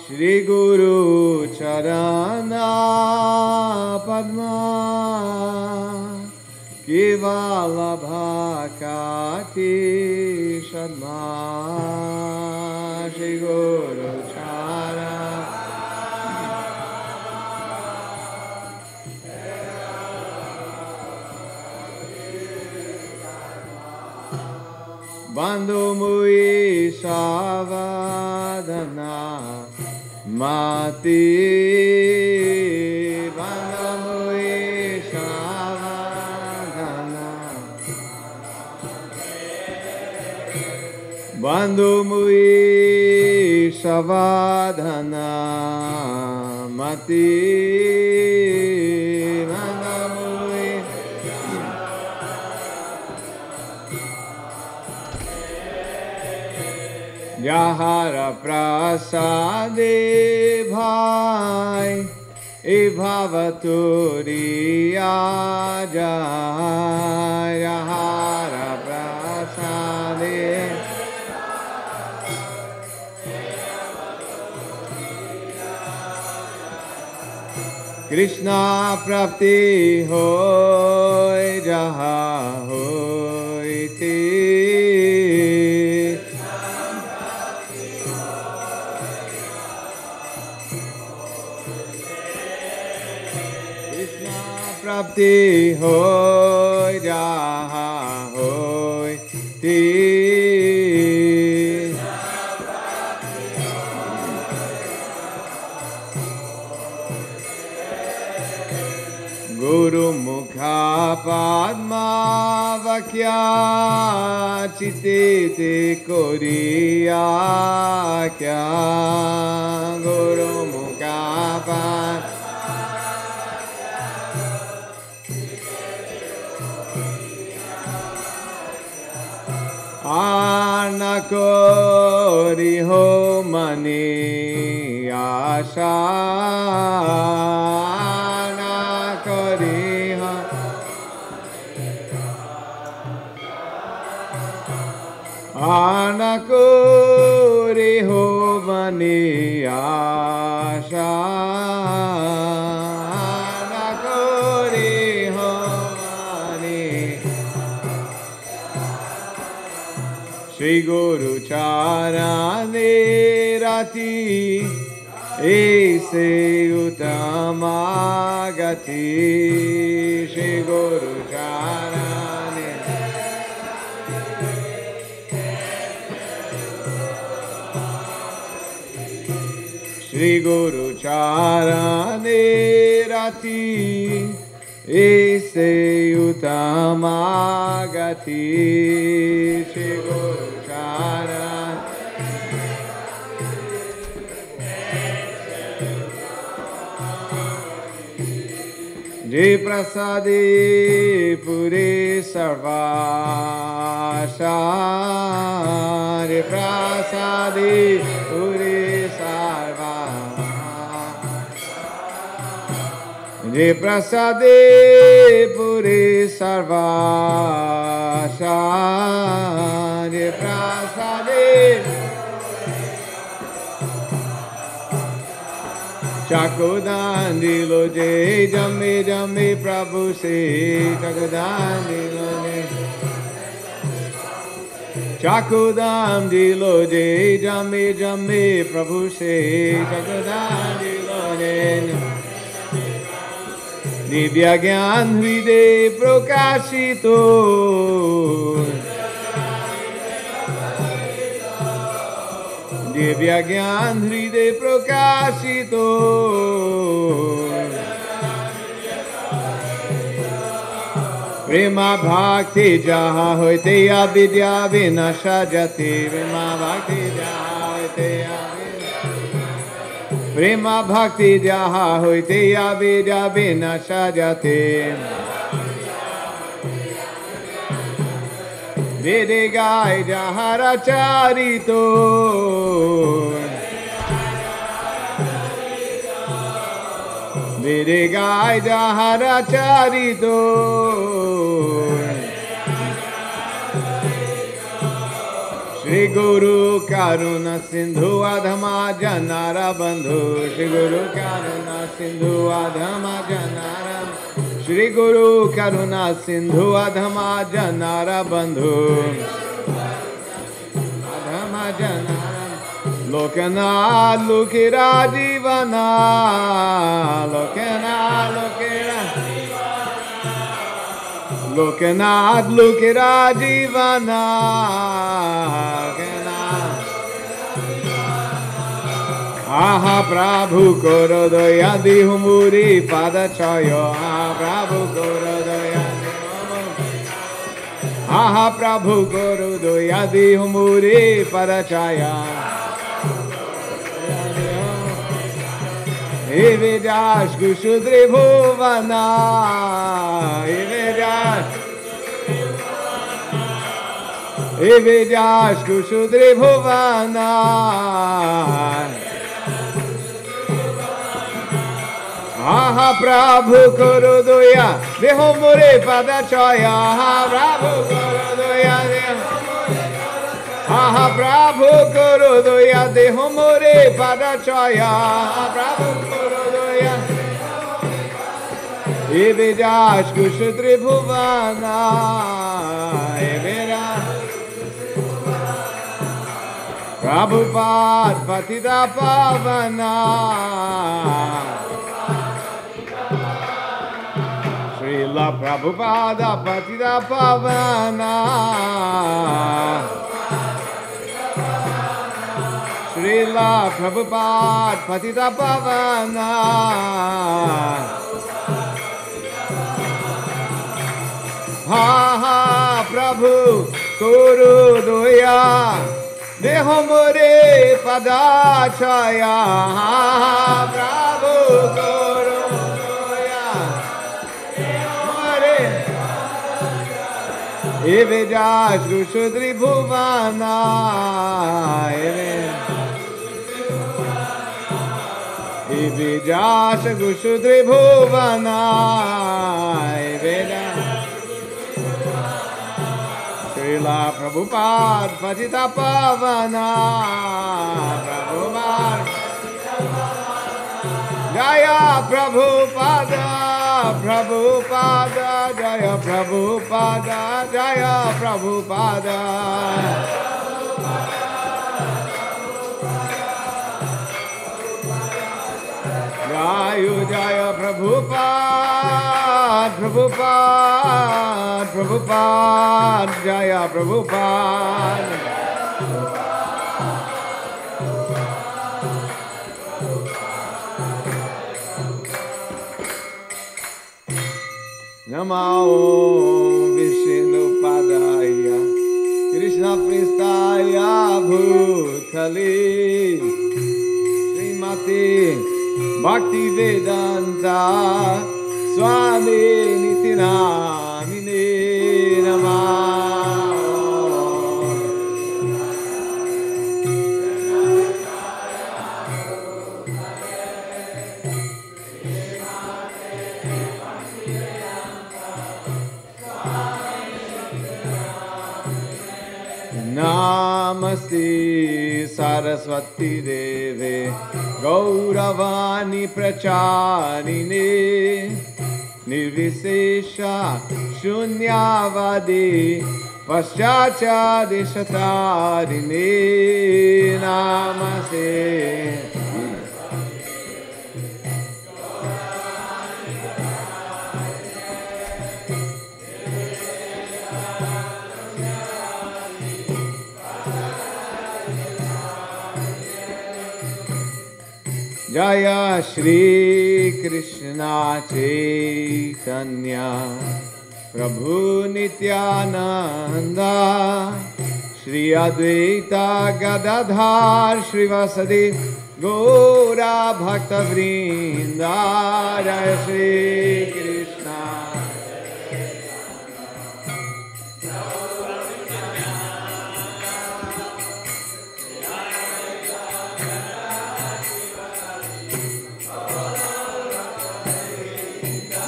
Shri Guru Charana Padma Kevala Bhakati Sharma Shri Guru Charana Bandhu Mui Savadana Mati Bandhu Mui Savadana Bandhu Mui Savadana Mati Yahara prasade bhai e bhavaturi ajay Yahara prasade Krishna prapti hoy jaha hoy te Prapti hoy jaha hoy ti Guru Mukha Padma Vakya Chitete Koriya Kya Guru Mukha Padma Anakori ho mani asha Anakori ho Anakori ho mani asha Anakori ho mani Shri Guru Charane Rati Ese Utama Gati Shri Guru Charane Shri Guru Charane Rati Ese Utama Gati Shri Guru Charana Jai Prasadi Puri Sarvasha Jai Prasadi Puri Sarvasha Jai Prasadi Puri Sarvasha Jai Prasadi Chakudandilo Jai Jami Jami Prabhu Se Chakudandilo Chakudandilo Jai Jami Jami Prabhu Se Chakudandilo Divya Gyan Hriday Prakashito Divya Gyan Hriday Prakashito Prema Bhakti Jaha Hoite Avidya Vinashajati Prema Bhakti Jaha Hoite Prema Bhakti Jaha Hoite Avidya Vinashajati Vedegai Jahara Charito Vedegai Jahara Charito Shri Shri Guru Karuna Sindhu Adhama Janara Bandhu Shri Guru Karuna Sindhu Adhama Janara Shri Guru Karuna Sindhu Adhama Janara Bandhu Adhama Janara Lokana Lukira Divana Lokana Lukira Lokanath Lukira Divana Aha Prabhu Korodoya Dihumuri Padachayo Aha Prabhu Korodoya Aha Prabhu Korodoya Dihumuri Padachaya Evidas Kushudri Bhuvana Evidas Kushudri Bhuvana Aha Prabhu Korodoya Dehomure Padachaya Aha Prabhu Korodoya Aha Prabhu Korodoya Dehomure Padachaya Aha Prabhu Korodoya Evidas Kushudri Bhuvana Evidas Prabhupada Patita Pavana Srila Prabhupada Patita Pavana Srila Prabhupada Patita Pavana Ha ha Prabhu Kuru Doya Dehomore Padachaya Ha Prabhu Kuru Doya Dehomore Evidas Kushudri Bhuvana Evidas Kushudri Bhuvana Srila Prabhupada Patita Pavana Prabhupada Jaya Prabhupada Prabhupada Jaya Prabhupada Jaya Prabhupada Jaya Jaya Prabhupada Prabhupada Prabhupada Jaya Prabhupada Namo Vishnu Padaya Krishna Pristaya Bhutale Srimati Bhakti Vedanta Swami Nitinamine Namah Namaste Saraswati Deve Gauravani Pracharine Nirvisesha Shunyavadi Paschacha Deshatarine Namaste Jaya Shri Krishna Chaitanya Prabhu Nityananda Shri Advaita Gadadhar Shri Vasadi Gaura Bhakta Vrinda Jaya Shri Krishna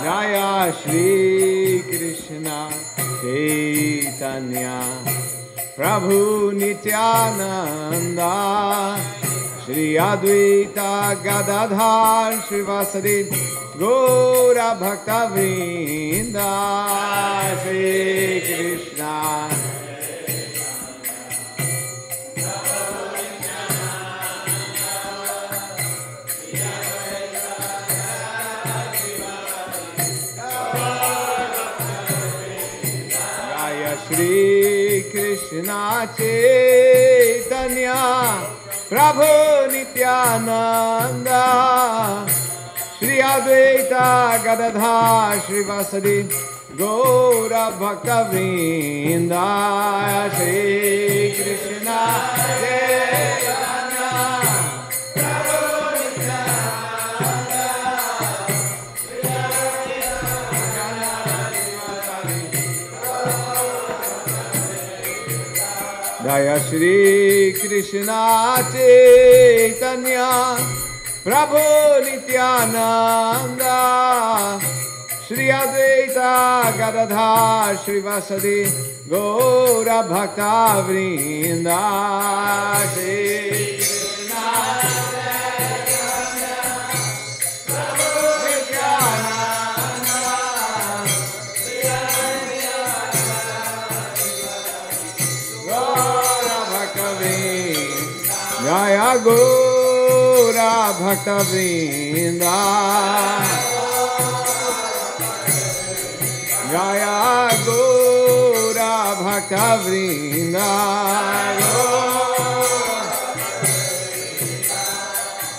Jaya Shri Krishna Chaitanya Prabhu Nityananda, Shri Advaita Gadadhar Srivasadi Gaura Bhakta Vrinda, Shri Krishna. Shri Krishna Chaitanya Prabhu Nityananda Shri Advaita Gadadhar Srivasadi Gaura Bhakta Vrinda, Shri Krishna Chaitanya Prabhu Nityananda Jaya Shri Krishna Chaitanya Prabhu Nityananda Shri Advaita Gadadhar Srivasadi Gaura Bhakta Vrinda, Shri Krishna Chaitanya Prabhu Nityananda Jaya Gaura Bhakta Vrinda, Jaya Gaura Bhakta Vrinda,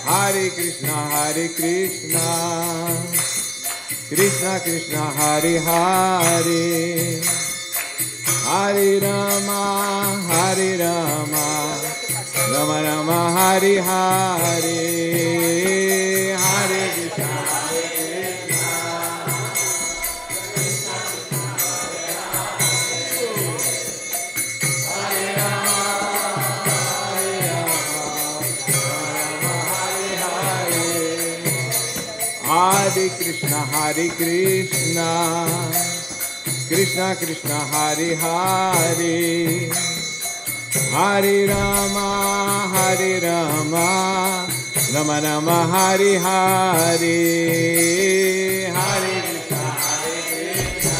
Hare Krishna, Hare Krishna, Krishna Krishna, Hare Hare, Hare Rama, Hare Rama, Rama Rama, Hare Hare, Hare Krishna, Hare Krishna, Hare Rama, Hare Rama, Rama Hare Hare, Hare Krishna, Hare Krishna, Krishna Krishna, Hare Hare, Hare Rama, Hare Rama, Rama Rama, Hare Hare, Hare Krishna, Hare Krishna,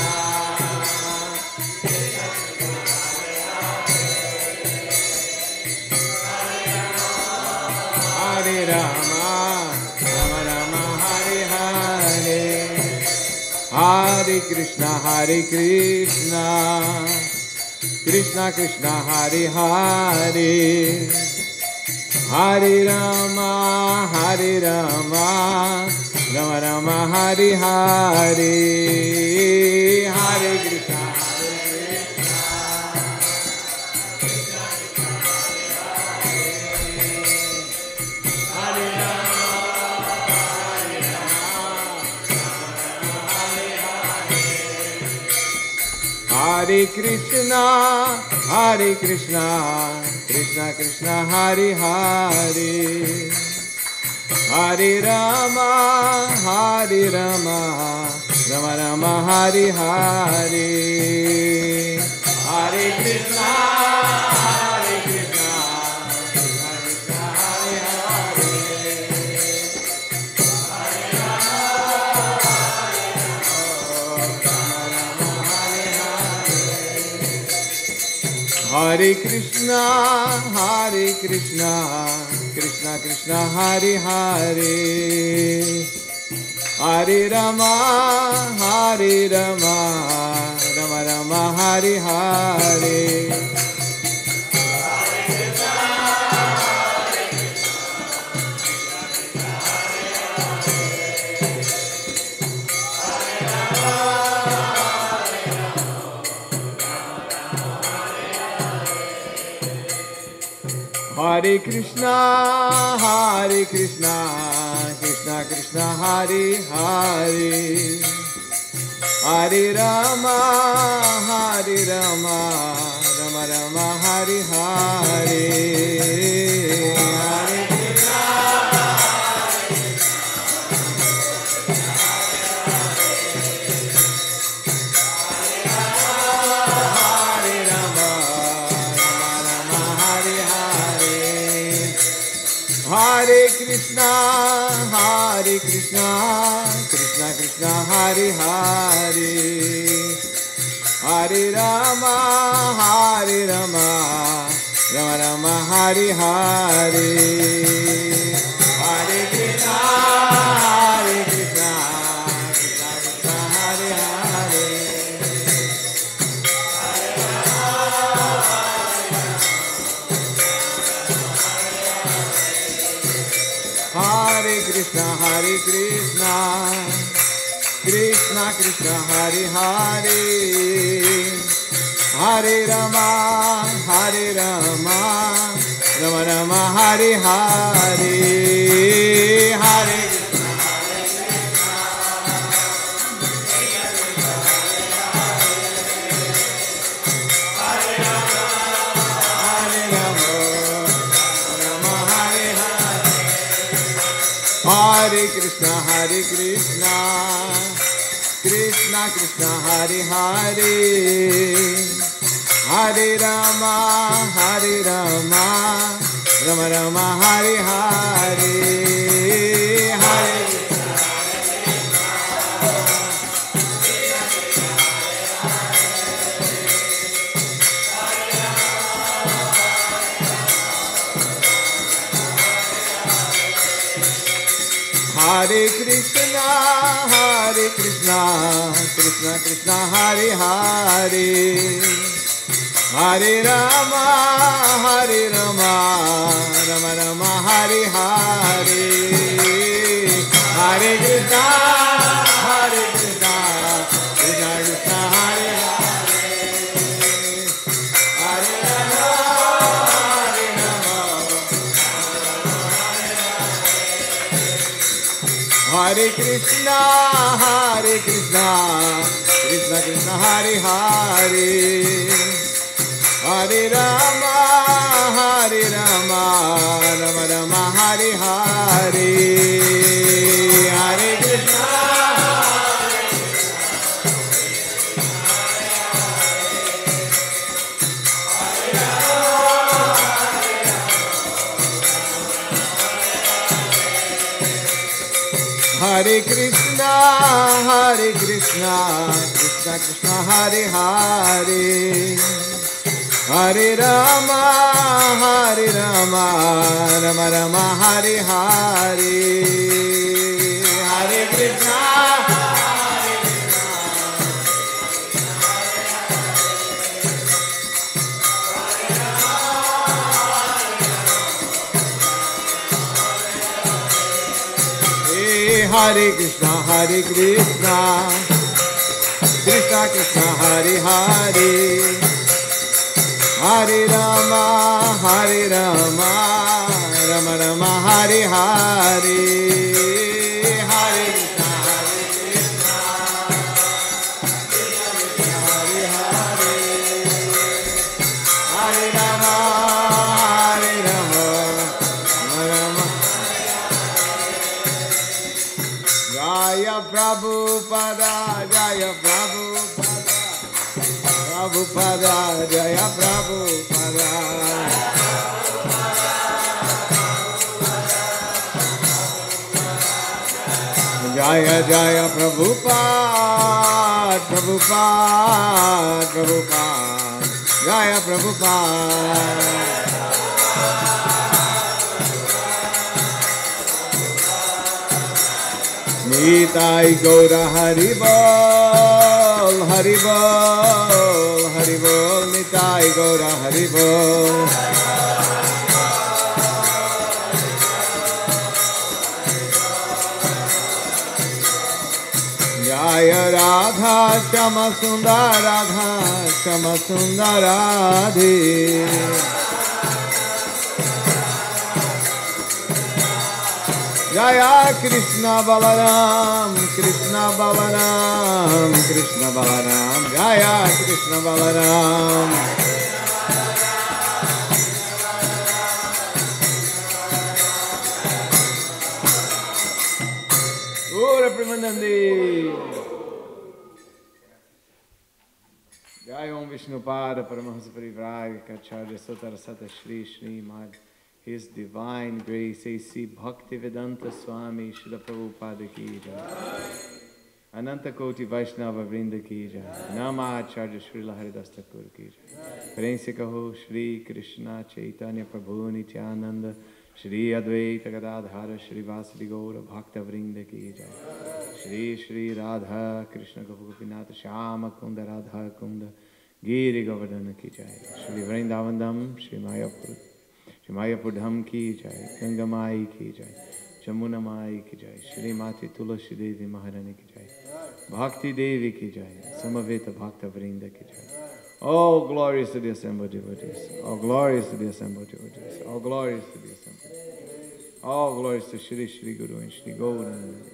Hare Rama, Rama Rama, Hare Hare, Hare Krishna, Hare Krishna, Krishna Krishna, Hare Hare, Hare Rama, Hare Rama, Rama Rama, Hare Hare, Hare Krishna, Hare Krishna, Hare Rama, Hare Rama, Hare Krishna, Hare Krishna, Krishna Krishna, Hare Hare, Hare Rama, Hare Rama, Rama Rama, Hare Hare, Hare Krishna, Hare Krishna, Krishna Krishna, Hare Hare, Hare Rama, Hare Krishna, Hare Krishna, Krishna Krishna, Hare Hare, Hare Rama, Hare Rama, Rama Rama, Hare Hare, Hare Krishna, Hare Krishna, Krishna Krishna, Hare Hare, Hare Rama, Hare Rama, Rama Rama, Hare Hare, Hare Krishna, Hare Rama, Hare Krishna, Krishna Krishna, Hare Hare, Hare Rama, Rama Rama, Hare Hare, Hare Krishna, Krishna Krishna, Hare Hare, Hare Krishna, Krishna Krishna, Hare Hare, Hare Rama, Rama Rama, Hare Hare, Hare Hare Krishna, Krishna Krishna, Hare Hare, Hare Rama, Rama Rama, Hare Hare, Hare Hare Krishna, Krishna Krishna, Hare Hare, Hare Rama, Rama Rama, Hare Hare, Hare Krishna, Krishna Krishna, Hare Hare, Hare Rama, Hare Krishna, Krishna Krishna, Hare Hare, Hare Rama, Rama Rama, Hare Hare, Hare Krishna, Hare Krishna, Krishna Krishna, Hare Hare, Hare Rama, Rama Rama, Hare Hare, Hare Krishna, Hare Krishna, Krishna Krishna, Hare Hare, Hare Rama, Rama Rama, Hare Hare, Hare Krishna, Hare Hare, Hare Rama, Rama Rama. Jaya Prabhupada, Jaya Prabhupada, Prabhupada, Jaya Prabhupada, Jaya Jaya Prabhupada, Prabhupada, Prabhupada, Jaya Prabhupada. Nitai Gaura Haribol, Haribol, Haribol, Nitai Gaura Haribol. Jaya Radha Shama Sundar Radha Shama Sundar Radhe. Jaya Krishna Balaram, Krishna Balaram, Krishna Balaram, Jaya Krishna Balaram. Ora Premanandi. Jai Om Vishnupada Paramahansa Parivraya Kacharya Sutara Sata Shri Shri Mad His Divine Grace, A.C. Bhaktivedanta Swami Srila Prabhupada ki jai. Ananta Koti Vaishnava Vrinda ki jai. Nama Acharya Srila Haridas Thakur ki jai. Prem se kaho Shri Krishna Chaitanya Prabhu Nityananda Shri Advaita Gadadhara Shri Vasadi Gaura Bhakta Vrinda ki jai. Shri Shri Radha Krishna Gopinath Shyama Kunda Radha Kunda Giri Govardhana ki jai. Shri Vrindavandam Shri Mayapur Dham ki jai. Ganga Mai ki jai. Jamuna Mai ki jai. Shri Mati Tulasi Devi Maharani ki jai. Bhakti Devi ki jai. Samaveta Bhakta Vrinda ki jai. All glories to the assembled devotees. All glories to the assembled devotees. All glories to the assembled devotees. All glories to Shri Shri Guru and Shri Gauranga.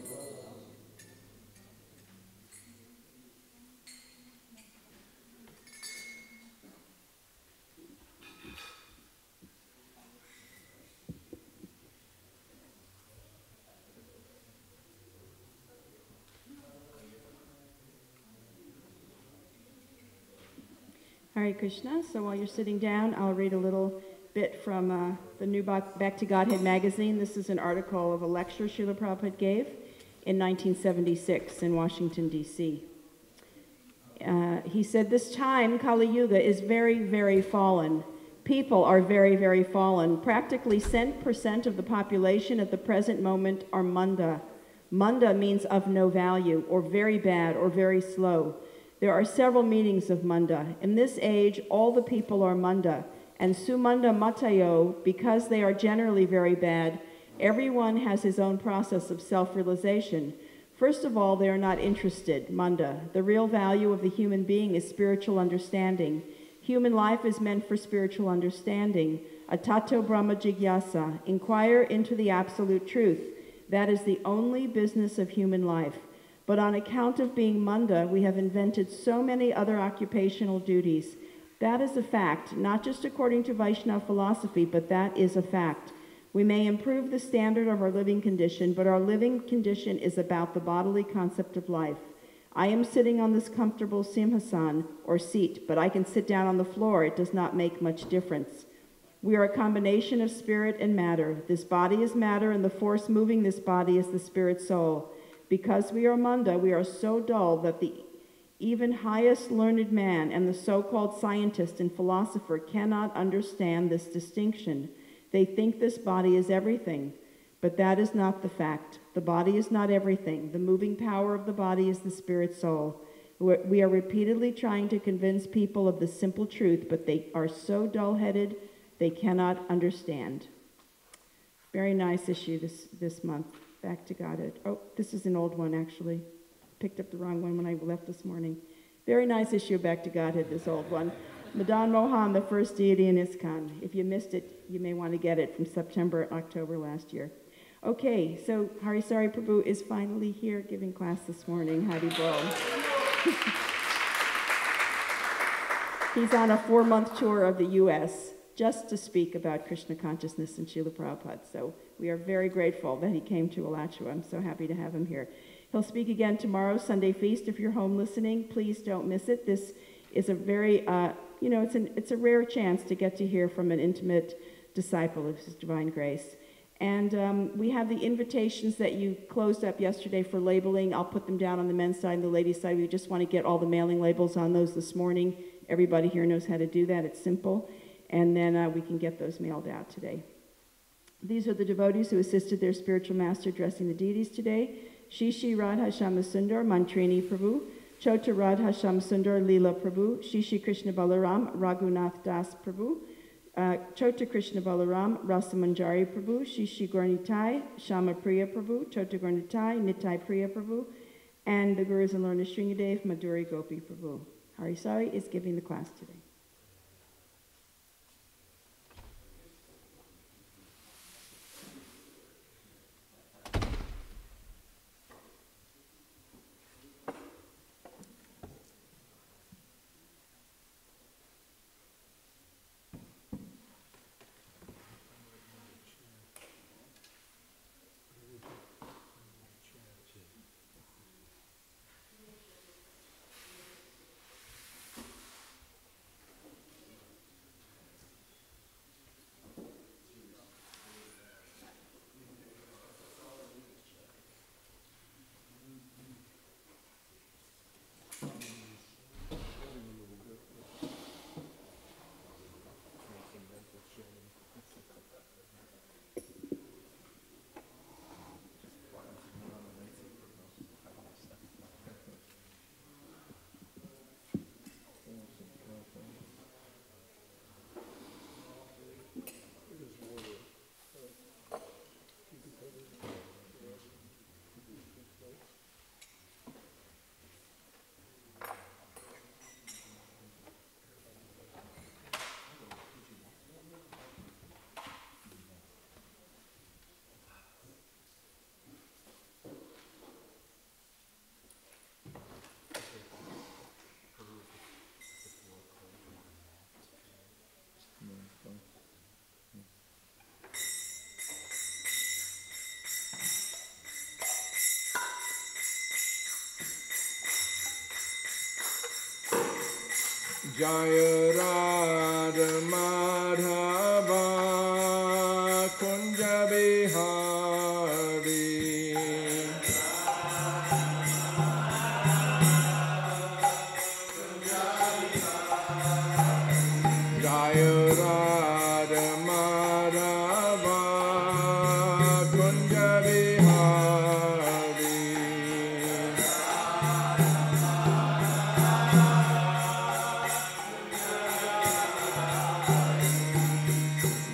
Hare Krishna. So while you're sitting down, I'll read a little bit from the new Back to Godhead magazine. This is an article of a lecture Srila Prabhupada gave in 1976 in Washington, D.C. He said, this time, Kali Yuga, is very, very fallen. People are very, very fallen. Practically 10% of the population at the present moment are manda. Manda means of no value, or very bad, or very slow. There are several meanings of manda. In this age, all the people are manda, and sumanda matayo, because they are generally very bad, everyone has his own process of self-realization. First of all, they are not interested, manda. The real value of the human being is spiritual understanding. Human life is meant for spiritual understanding. Atato Brahma Jigyasa, inquire into the absolute truth. That is the only business of human life. But on account of being manda, we have invented so many other occupational duties. That is a fact, not just according to Vaishnava philosophy, but that is a fact. We may improve the standard of our living condition, but our living condition is about the bodily concept of life. I am sitting on this comfortable simhasan, or seat, but I can sit down on the floor. It does not make much difference. We are a combination of spirit and matter. This body is matter, and the force moving this body is the spirit soul. Because we are manda, we are so dull that the even highest learned man and the so-called scientist and philosopher cannot understand this distinction. They think this body is everything, but that is not the fact. The body is not everything. The moving power of the body is the spirit soul. We are repeatedly trying to convince people of the simple truth, but they are so dull-headed they cannot understand. Very nice issue this month. Back to Godhead. Oh, this is an old one, actually. Picked up the wrong one when I left this morning. Very nice issue, Back to Godhead, this old one. Madan Mohan, the first deity in ISKCON. If you missed it, you may want to get it from September and October last year. Okay, so Harisari Prabhu is finally here giving class this morning. Hari Bol. He's on a 4-month tour of the U.S. just to speak about Krishna consciousness and Srila Prabhupada. So we are very grateful that he came to Alachua. I'm so happy to have him here. He'll speak again tomorrow, Sunday Feast. If you're home listening, please don't miss it. This is a very, it's a rare chance to get to hear from an intimate disciple of His Divine Grace. And we have the invitations that you closed up yesterday for labeling. I'll put them down on the men's side and the ladies' side. We just want to get all the mailing labels on those this morning. Everybody here knows how to do that. It's simple. And then we can get those mailed out today. These are the devotees who assisted their spiritual master dressing the deities today. Shishi Radha Shamasundar Mantrini Prabhu, Chota Radha Shamasundar Leela Prabhu, Shishi Krishna Balaram Raghunath Das Prabhu, Chota Krishna Balaram Rasamanjari Prabhu, Shishi Gornitai Shama Priya Prabhu, Chota Gornitai Nitai Priya Prabhu, and the Gurus and learners Sringadev Madhuri Gopi Prabhu. Harisari is giving the class today. Jaya Radha Madhava Kunja Bihari Jaya Radha Madhava Kunja Bihari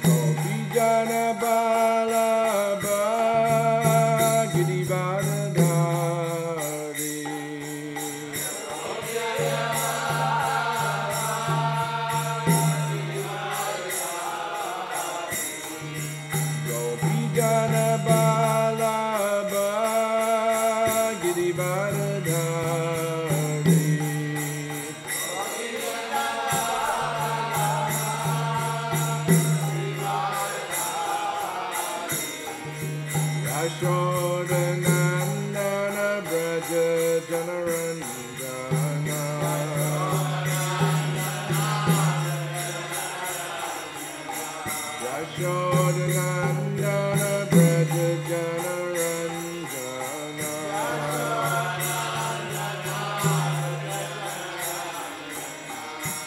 Gopijana Balaba Girivardhari Gopijana Balaba Girivardhari Yashodanandana Braja Janaranjana Yashodanandana Braja Janaranjana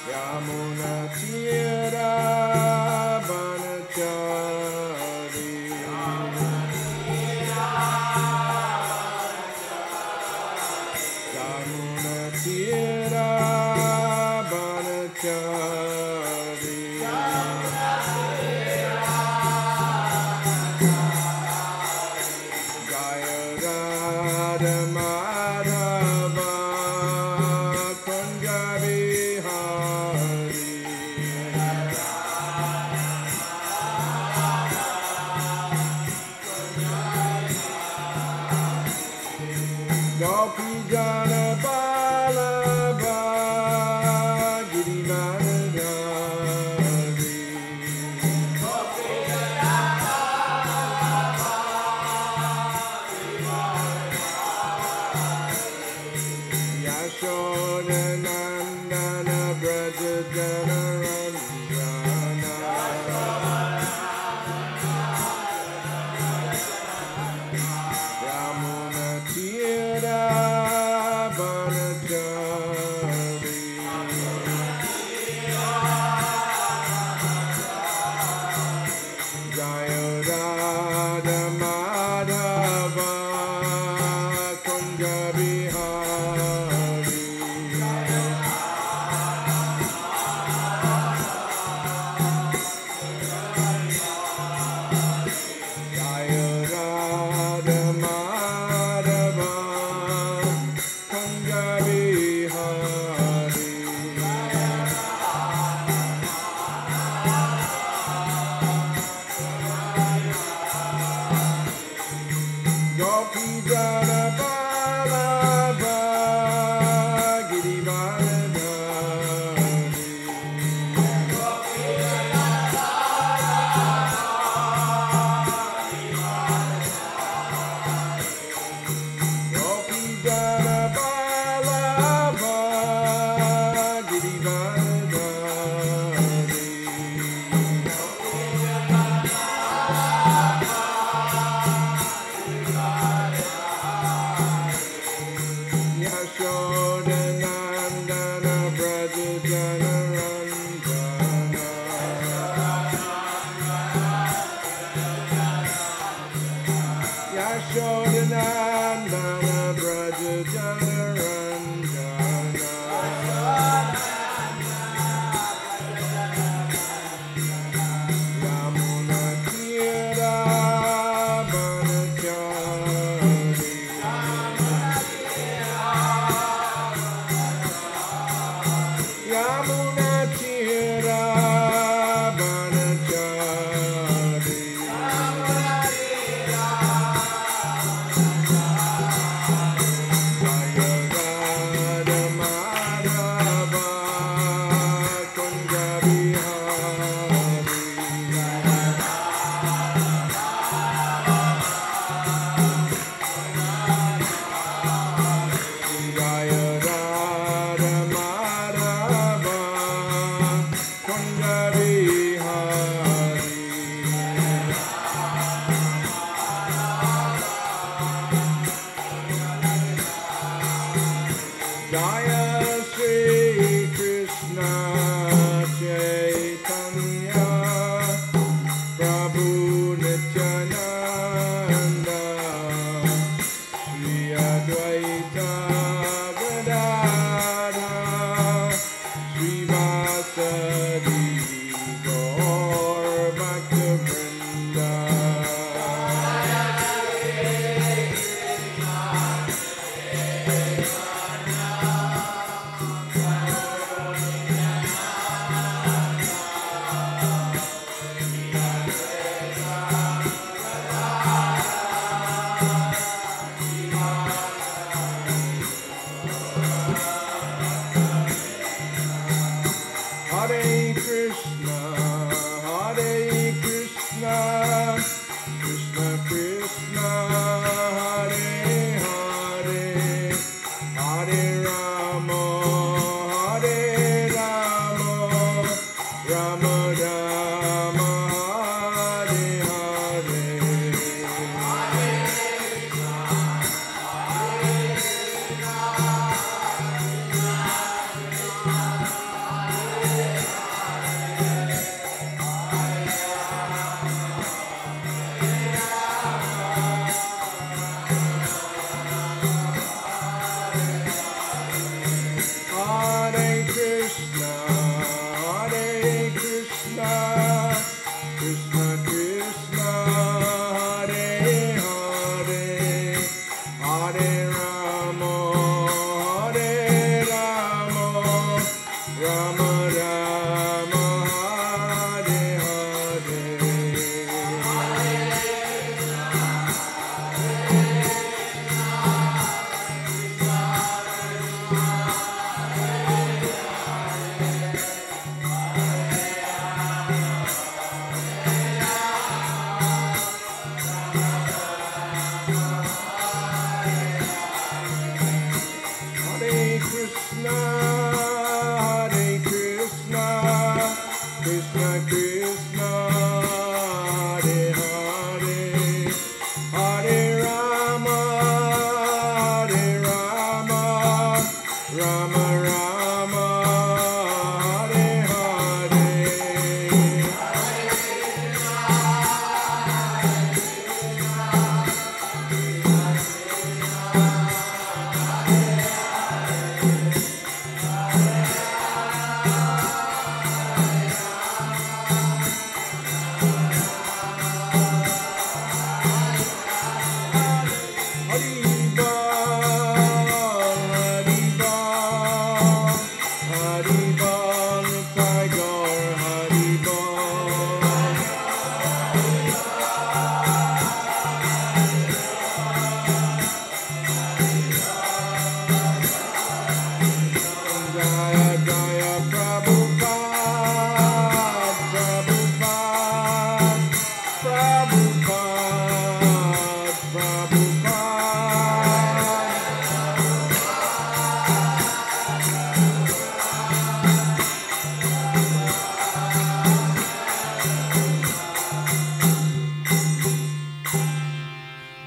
Yamuna Tira Banachari Yamuna Tira Banachari Jaya Radha Madhava Kunja Bihari Gopijana Balaba Girivardhari Yashodanandana Braja Janaranjana Yamuna Tira Banachari Jaya Radha Madhava Kunja Bihari Jaya Radha Madhava Kunja Bihari Gopijana Balaba Girivardhari Gopijana Balaba Girivardhari Yashodanandana Braja Janaranjana Yashodanandana Braja Janaranjana Yamuna Tira Banachari Yamuna Tira Banachari Jaya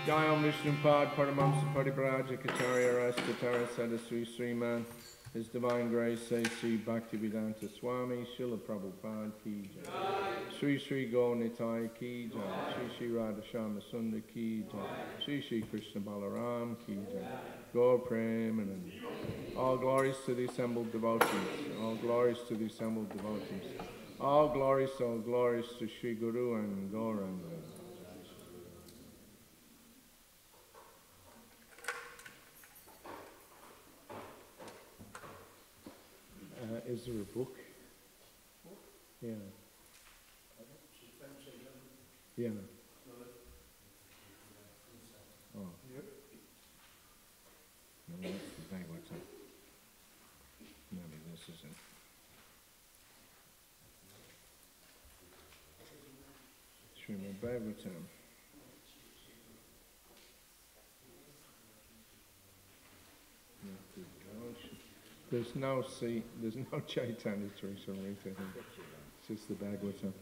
Jayam Vishnupad Paramamsa Paripraja Kacharya Rastatara Sadasri Sriman, His Divine Grace say Sri Bhaktivedanta Swami Srila Prabhupada Ki Jai, Sri Sri Gaur Nitai Ki Jai, Sri Sri Radha Shama Sundar Ki Jai, Sri Sri Krishna Balaram Ki Jai, Gaur Premanand. All glories to the assembled devotees, all glories to the assembled devotees, all glories to Sri Guru and Gauranga. Is there a book? Yeah. Yeah. Oh. No, that's the Bhagavatam. Maybe this isn't. Srimad Bhagavatam. There's no Chaitanya Charitamrita here. It's just the Bhagavatam.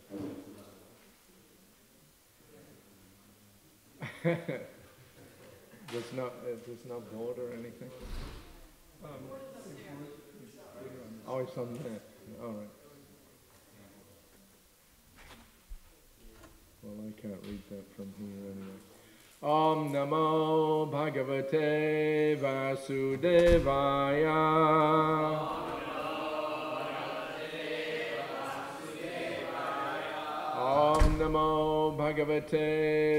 There's no board or anything? Oh, it's on there. All right. Well, I can't read that from here anyway. Om Namo Bhagavate Vasudevaya. Om Namo Bhagavate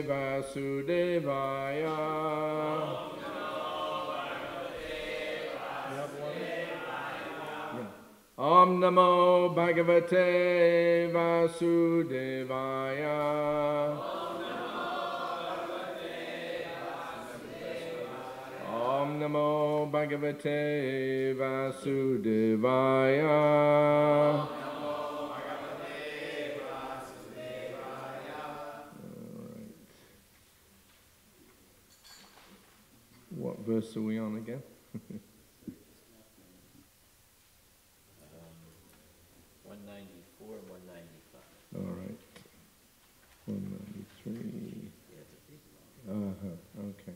Vasudevaya. Om Namo Bhagavate Vasudevaya. Om Namo Bhagavate Vasudevaya. Alright. What verse are we on again? 194 and 195. Alright. 193. Okay.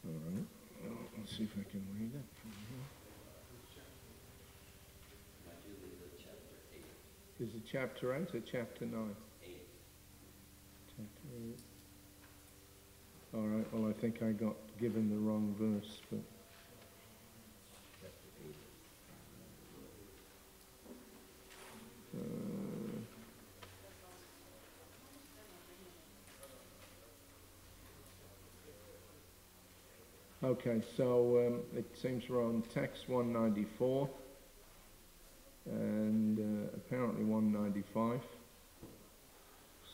Alright, let's see if I can read it from here. Is it chapter 8 or chapter 9? 8. Chapter 8. Alright, well I think I got given the wrong verse, but... Okay, so it seems we're on text 194 and apparently 195.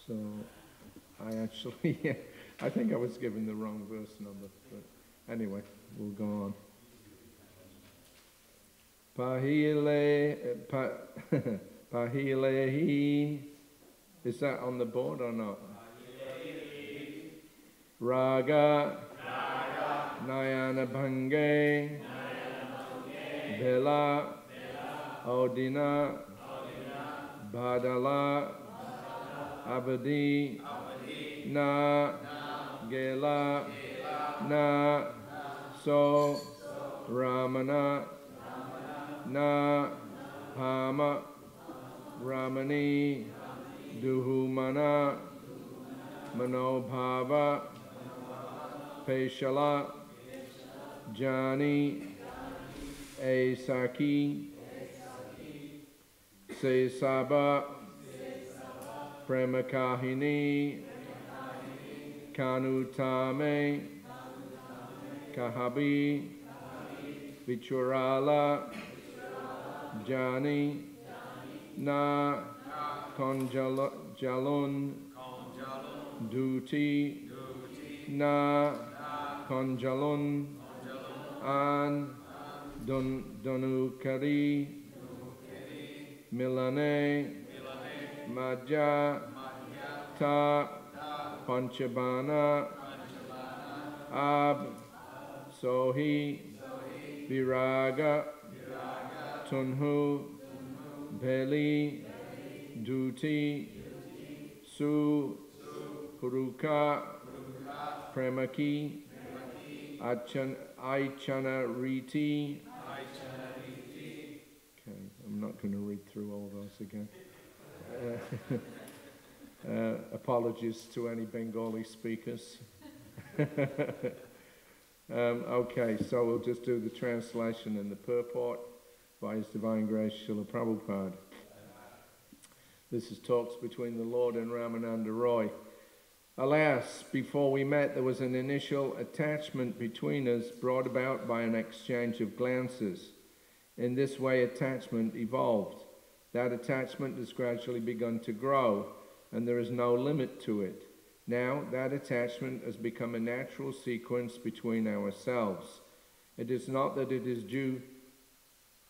So I actually, I think I was given the wrong verse number, but anyway, we'll go on. Pahilehi, is that on the board or not? Raga. Nayana Bhange, Bela, Odina, Badala, Abadi, Na, Gela, Na, So, Ramana, Na, Hama, Ramani, Duhumana, Manobhava, Peshala, Jani, Esaki, Sesaba, Premakahini, Kanutame, Kahabi, Vichurala, Jani, Na, Konjalun, Duti, Na, Konjalun, An, Donukari, Milane, Madhya, Ta, Panchabana, Ab, Sohi, Viraga, Tunhu, Veli, Duti, Su, Puruka, Premaki, Aichana Riti. Okay, I'm not going to read through all those again. Apologies to any Bengali speakers. Okay, so we'll just do the translation and the purport by His Divine Grace Srila Prabhupada. This is talks between the Lord and Ramananda Roy. Alas, before we met, there was an initial attachment between us brought about by an exchange of glances. In this way, attachment evolved. That attachment has gradually begun to grow, and there is no limit to it. Now, that attachment has become a natural sequence between ourselves. It is not that it is due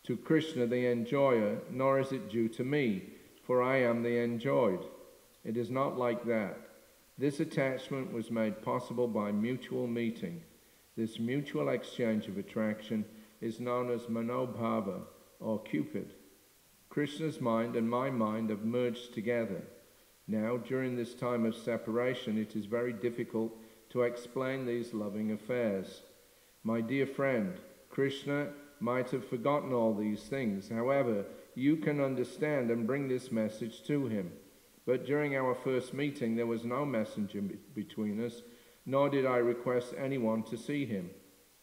to Krishna, the enjoyer, nor is it due to me, for I am the enjoyed. It is not like that. This attachment was made possible by mutual meeting. This mutual exchange of attraction is known as Manobhava, or Cupid. Krishna's mind and my mind have merged together. Now, during this time of separation, it is very difficult to explain these loving affairs. My dear friend, Krishna might have forgotten all these things. However, you can understand and bring this message to him. But during our first meeting, there was no messenger between us, nor did I request anyone to see him.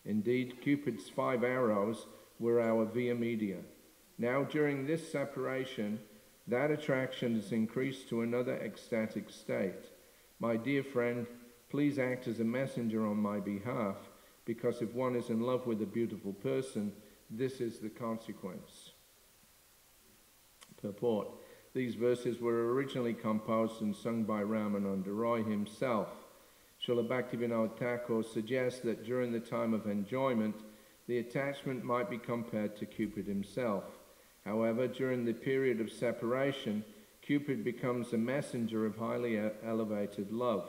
Indeed, Cupid's 5 arrows were our via media. Now, during this separation, that attraction has increased to another ecstatic state. My dear friend, please act as a messenger on my behalf, because if one is in love with a beautiful person, this is the consequence. Purport. These verses were originally composed and sung by Ramananda Roy himself. Srila Bhaktivinoda Thakur suggests that during the time of enjoyment, the attachment might be compared to Cupid himself. However, during the period of separation, Cupid becomes a messenger of highly elevated love.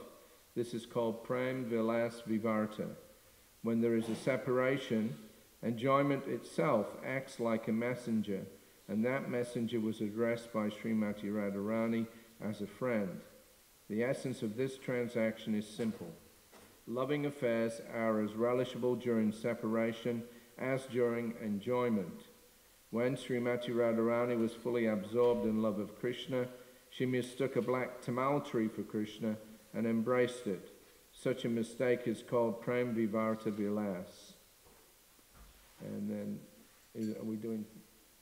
This is called Prem Vilas Vivarta. When there is a separation, enjoyment itself acts like a messenger, and that messenger was addressed by Srimati Radharani as a friend. The essence of this transaction is simple. Loving affairs are as relishable during separation as during enjoyment. When Srimati Radharani was fully absorbed in love of Krishna, she mistook a black tamal tree for Krishna and embraced it. Such a mistake is called Prem Vivarta Vilas. And then, are we doing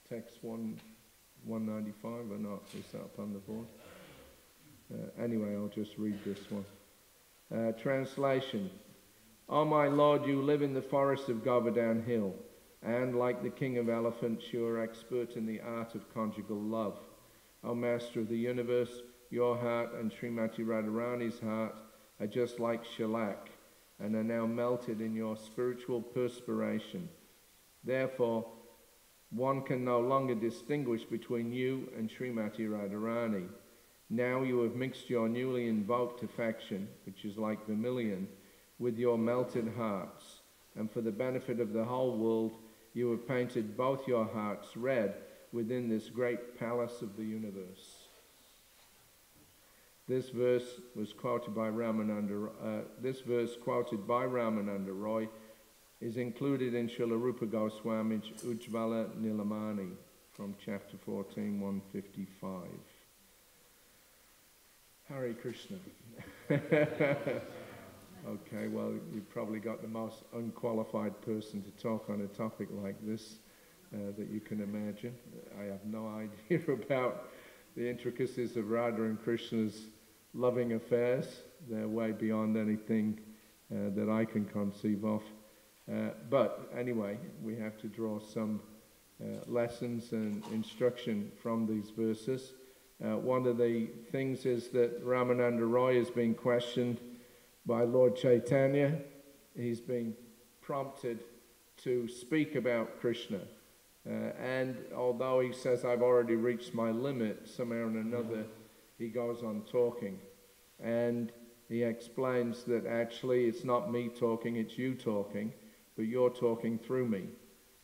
text 195 or not? Is that up on the board? Anyway, I'll just read this one. Translation. O my Lord, you live in the forest of Govardhan Hill, and like the king of elephants, you are expert in the art of conjugal love. O Master of the universe, your heart and Srimati Radharani's heart are just like shellac, and are now melted in your spiritual perspiration. Therefore, one can no longer distinguish between you and Srimati Radharani. Now you have mixed your newly invoked affection, which is like vermilion, with your melted hearts, and for the benefit of the whole world, you have painted both your hearts red within this great palace of the universe. This verse quoted by Ramananda Roy is included in Srila Rupa Goswami's Ujjvala Nilamani from chapter 14, 155. Hare Krishna. Okay, well, you've probably got the most unqualified person to talk on a topic like this that you can imagine. I have no idea about the intricacies of Radha and Krishna's loving affairs. They're way beyond anything that I can conceive of. But anyway, we have to draw some lessons and instruction from these verses. One of the things is that Ramananda Roy is being questioned by Lord Chaitanya. He's being prompted to speak about Krishna. And although he says, I've already reached my limit, somehow or another, he goes on talking. And he explains that actually it's not me talking, it's you talking, but you're talking through me.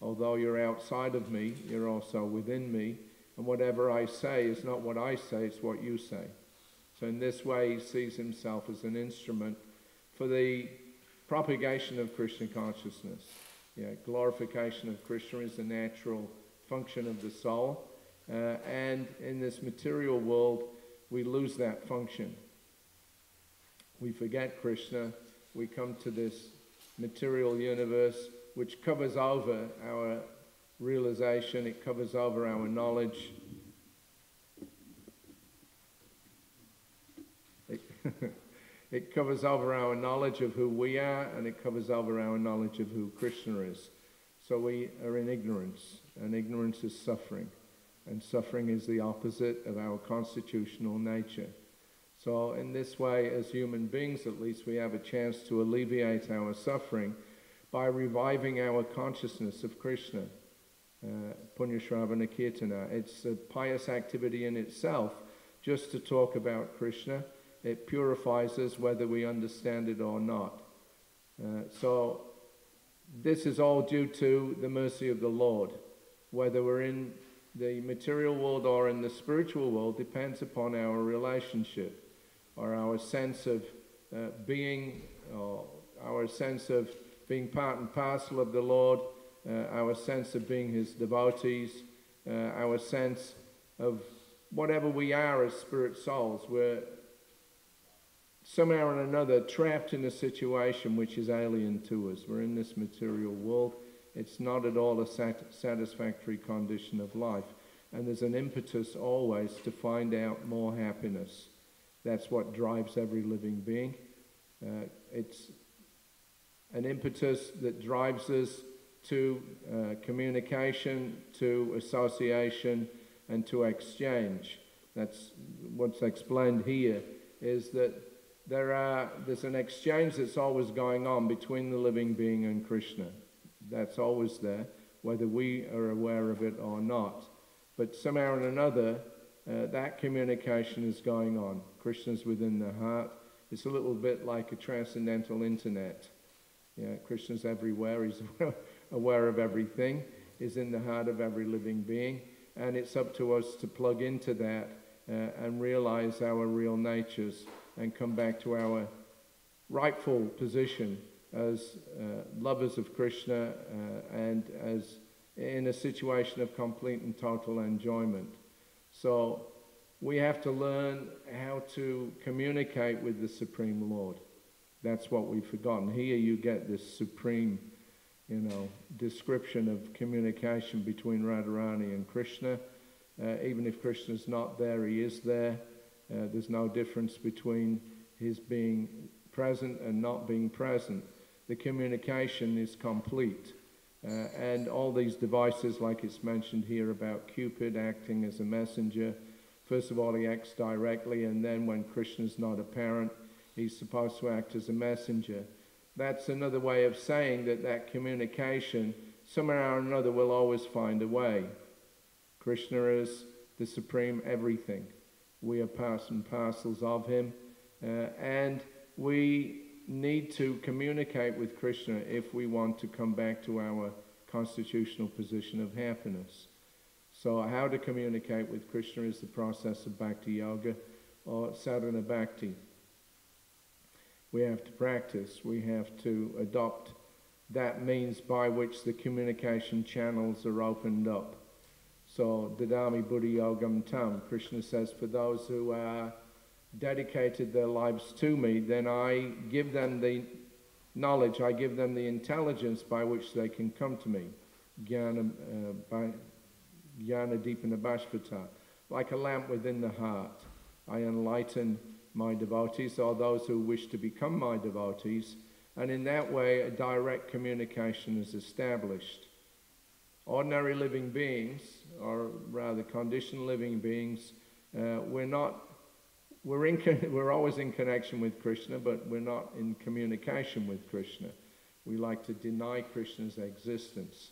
Although you're outside of me, you're also within me, and whatever I say is not what I say, it's what you say. So in this way, he sees himself as an instrument for the propagation of Krishna consciousness. Yeah, glorification of Krishna is a natural function of the soul, and in this material world, we lose that function. We forget Krishna, we come to this material universe which covers over our realization, it covers over our knowledge. It covers over our knowledge of who we are, and it covers over our knowledge of who Krishna is. So we are in ignorance, and ignorance is suffering. And suffering is the opposite of our constitutional nature. So in this way, as human beings at least, we have a chance to alleviate our suffering by reviving our consciousness of Krishna. Punya Shravana Kirtana. It's a pious activity in itself, just to talk about Krishna. It purifies us whether we understand it or not. So this is all due to the mercy of the Lord. Whether we're in the material world or in the spiritual world depends upon our relationship, or our sense of being, or our sense of being part and parcel of the Lord, our sense of being his devotees, our sense of whatever we are as spirit souls. We're somehow or another trapped in a situation which is alien to us. We're in this material world. It's not at all a satisfactory condition of life. And there's an impetus always to find out more happiness. That's what drives every living being. It's an impetus that drives us to communication, to association, and to exchange. That's what's explained here, is that there's an exchange that's always going on between the living being and Krishna. That's always there, whether we are aware of it or not. But somehow or another, that communication is going on. Krishna's within the heart. It's a little bit like a transcendental internet. Yeah, Krishna's everywhere. He's aware of everything. He's in the heart of every living being. And it's up to us to plug into that and realize our real natures and come back to our rightful position as lovers of Krishna and as in a situation of complete and total enjoyment. So we have to learn how to communicate with the Supreme Lord. That's what we've forgotten. Here you get this supreme, description of communication between Radharani and Krishna. Even if Krishna's not there, he is there. There's no difference between his being present and not being present. The communication is complete. And all these devices, like it's mentioned here about Cupid acting as a messenger, first of all he acts directly, and then when Krishna's not apparent, he's supposed to act as a messenger. That's another way of saying that communication, somehow or another, will always find a way. Krishna is the supreme everything. We are part and parcels of him, and we need to communicate with Krishna if we want to come back to our constitutional position of happiness. So how to communicate with Krishna is the process of bhakti yoga or sadhana bhakti. We have to practice, we have to adopt that means by which the communication channels are opened up. So, dadami buddhi yogam tam, Krishna says, for those who are dedicated their lives to me, then I give them the knowledge, I give them the intelligence by which they can come to me. Jnana dipana bhashvata, like a lamp within the heart. I enlighten my devotees, or those who wish to become my devotees, and in that way a direct communication is established. Ordinary living beings, or rather conditioned living beings, we're always in connection with Krishna, but we're not in communication with Krishna. We like to deny Krishna's existence.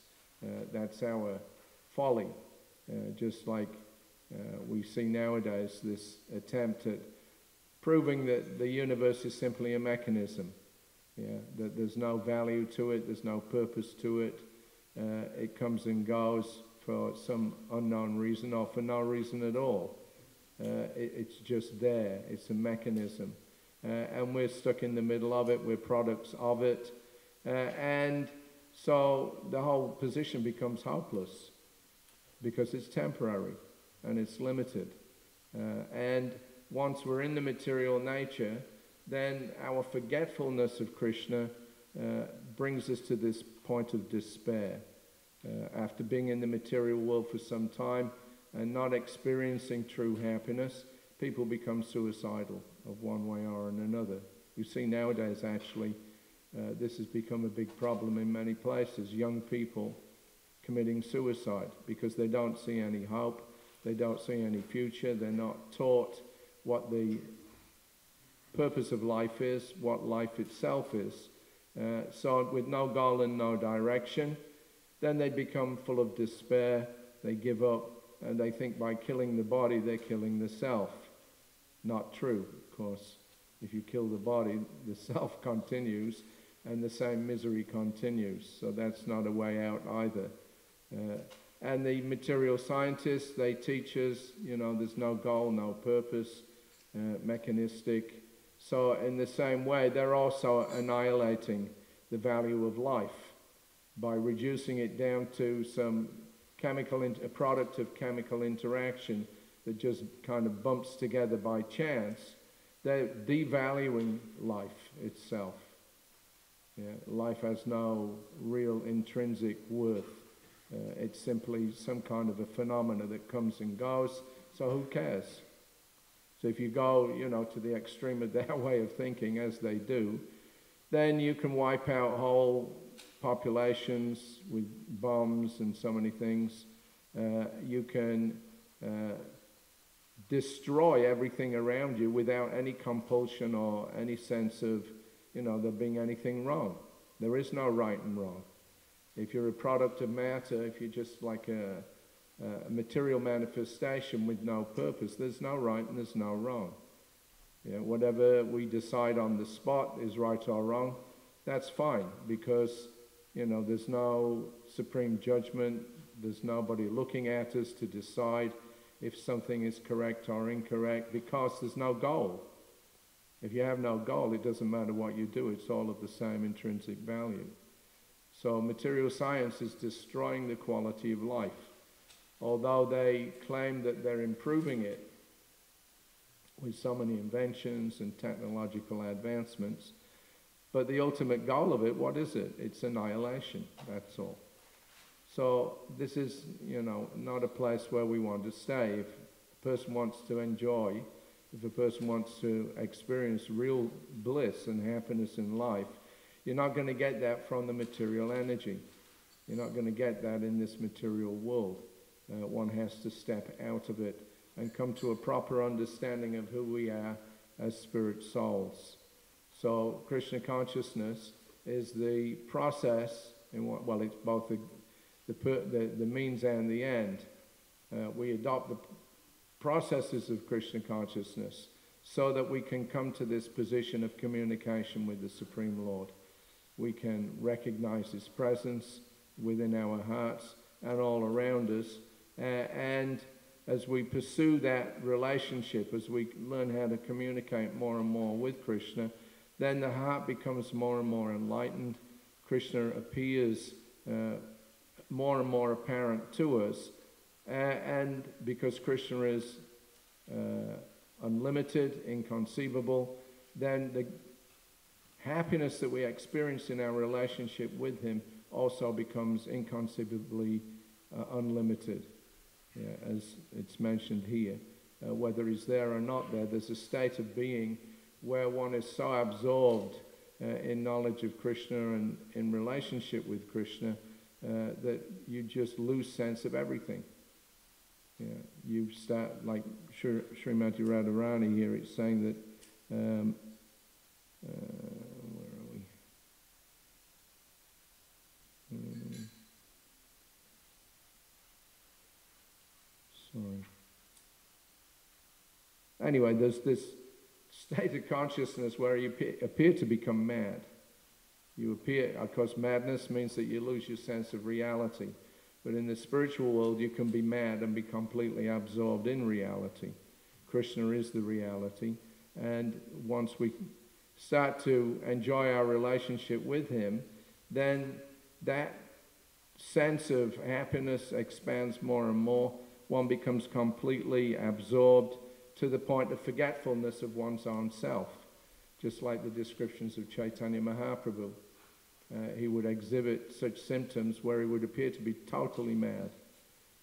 That's our folly. Just like we see nowadays this attempt at proving that the universe is simply a mechanism. Yeah, that there's no value to it, there's no purpose to it. It comes and goes for some unknown reason or for no reason at all. It's just there. It's a mechanism. And we're stuck in the middle of it. We're products of it. And so the whole position becomes hopeless because it's temporary and it's limited. And once we're in the material nature, then our forgetfulness of Krishna brings us to this point of despair. After being in the material world for some time and not experiencing true happiness, people become suicidal of one way or another. You see nowadays, actually, this has become a big problem in many places. Young people committing suicide because they don't see any hope, they don't see any future, they're not taught what the purpose of life is, what life itself is. So with no goal and no direction, then they become full of despair, they give up, and they think by killing the body, they're killing the self. Not true, of course. If you kill the body, the self continues, and the same misery continues. So that's not a way out either. And the material scientists, they teach us, there's no goal, no purpose, mechanistic. So in the same way, they're also annihilating the value of life by reducing it down to some a product of chemical interaction that just kind of bumps together by chance. They're devaluing life itself. Yeah, life has no real intrinsic worth. It's simply some kind of a phenomena that comes and goes, so who cares? So if you go, to the extreme of their way of thinking, as they do, then you can wipe out whole populations with bombs and so many things. You can destroy everything around you without any compulsion or any sense of, there being anything wrong. There is no right and wrong. If you're a product of matter, if you're just like a material manifestation with no purpose, there's no right and there's no wrong. Whatever we decide on the spot is right or wrong, that's fine, because there's no supreme judgment, there's nobody looking at us to decide if something is correct or incorrect, because there's no goal. If you have no goal, it doesn't matter what you do, it's all of the same intrinsic value. So material science is destroying the quality of life. Although they claim that they're improving it with so many inventions and technological advancements, but the ultimate goal of it, what is it? It's annihilation, that's all. So this is, not a place where we want to stay. If a person wants to enjoy, if a person wants to experience real bliss and happiness in life, you're not going to get that from the material energy. You're not going to get that in this material world. One has to step out of it and come to a proper understanding of who we are as spirit souls. So Krishna consciousness is the process, it's both the means and the end. We adopt the processes of Krishna consciousness so that we can come to this position of communication with the Supreme Lord. We can recognize His presence within our hearts and all around us. And as we pursue that relationship, as we learn how to communicate more and more with Krishna, then the heart becomes more and more enlightened. Krishna appears more and more apparent to us. And because Krishna is unlimited, inconceivable, then the happiness that we experience in our relationship with Him also becomes inconceivably unlimited, as it's mentioned here. Whether He's there or not there, there's a state of being where one is so absorbed in knowledge of Krishna and in relationship with Krishna that you just lose sense of everything. You start, like Srimati Radharani here, it's saying that where are we? Sorry. Anyway, there's this state of consciousness where you appear to become mad. You appear, of course, madness means that you lose your sense of reality. But in the spiritual world, you can be mad and be completely absorbed in reality. Krishna is the reality. And once we start to enjoy our relationship with him, then that sense of happiness expands more and more. One becomes completely absorbed to the point of forgetfulness of one's own self, just like the descriptions of Chaitanya Mahaprabhu. He would exhibit such symptoms where he would appear to be totally mad.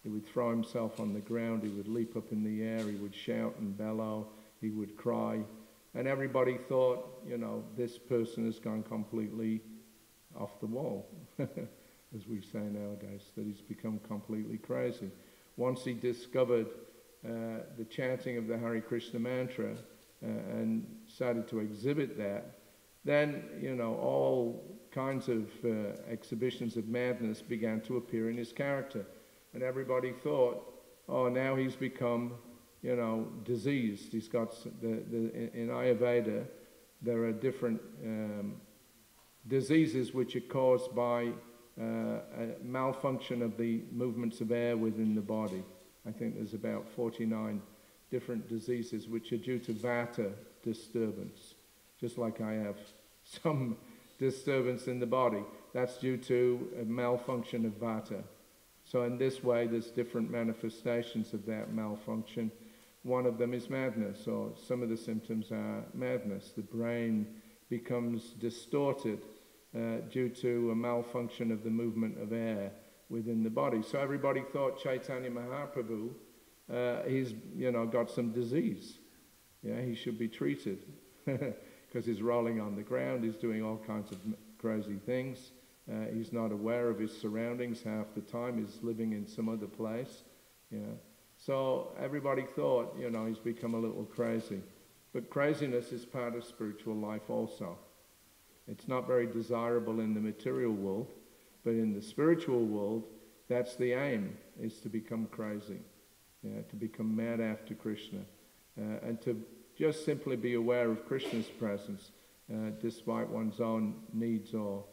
He would throw himself on the ground, he would leap up in the air, he would shout and bellow, he would cry. And everybody thought, you know, this person has gone completely off the wall, as we say nowadays, that he's become completely crazy. Once he discovered the chanting of the Hare Krishna mantra and started to exhibit that, then, you know, all kinds of exhibitions of madness began to appear in his character. And everybody thought, oh, now he's become, you know, diseased. He's got, in Ayurveda, there are different diseases which are caused by a malfunction of the movements of air within the body. I think there's about 49 different diseases which are due to vata disturbance. Just like I have some disturbance in the body, that's due to a malfunction of vata. So in this way, there's different manifestations of that malfunction. One of them is madness, or some of the symptoms are madness. The brain becomes distorted due to a malfunction of the movement of air within the body. So everybody thought Chaitanya Mahaprabhu, he's, you know, got some disease. Yeah, he should be treated. Because he's rolling on the ground, he's doing all kinds of crazy things. He's not aware of his surroundings half the time, he's living in some other place. You know. So everybody thought, you know, he's become a little crazy. But craziness is part of spiritual life also. It's not very desirable in the material world, but in the spiritual world, that's the aim, is to become crazy, to become mad after Krishna, and to just simply be aware of Krishna's presence, despite one's own needs or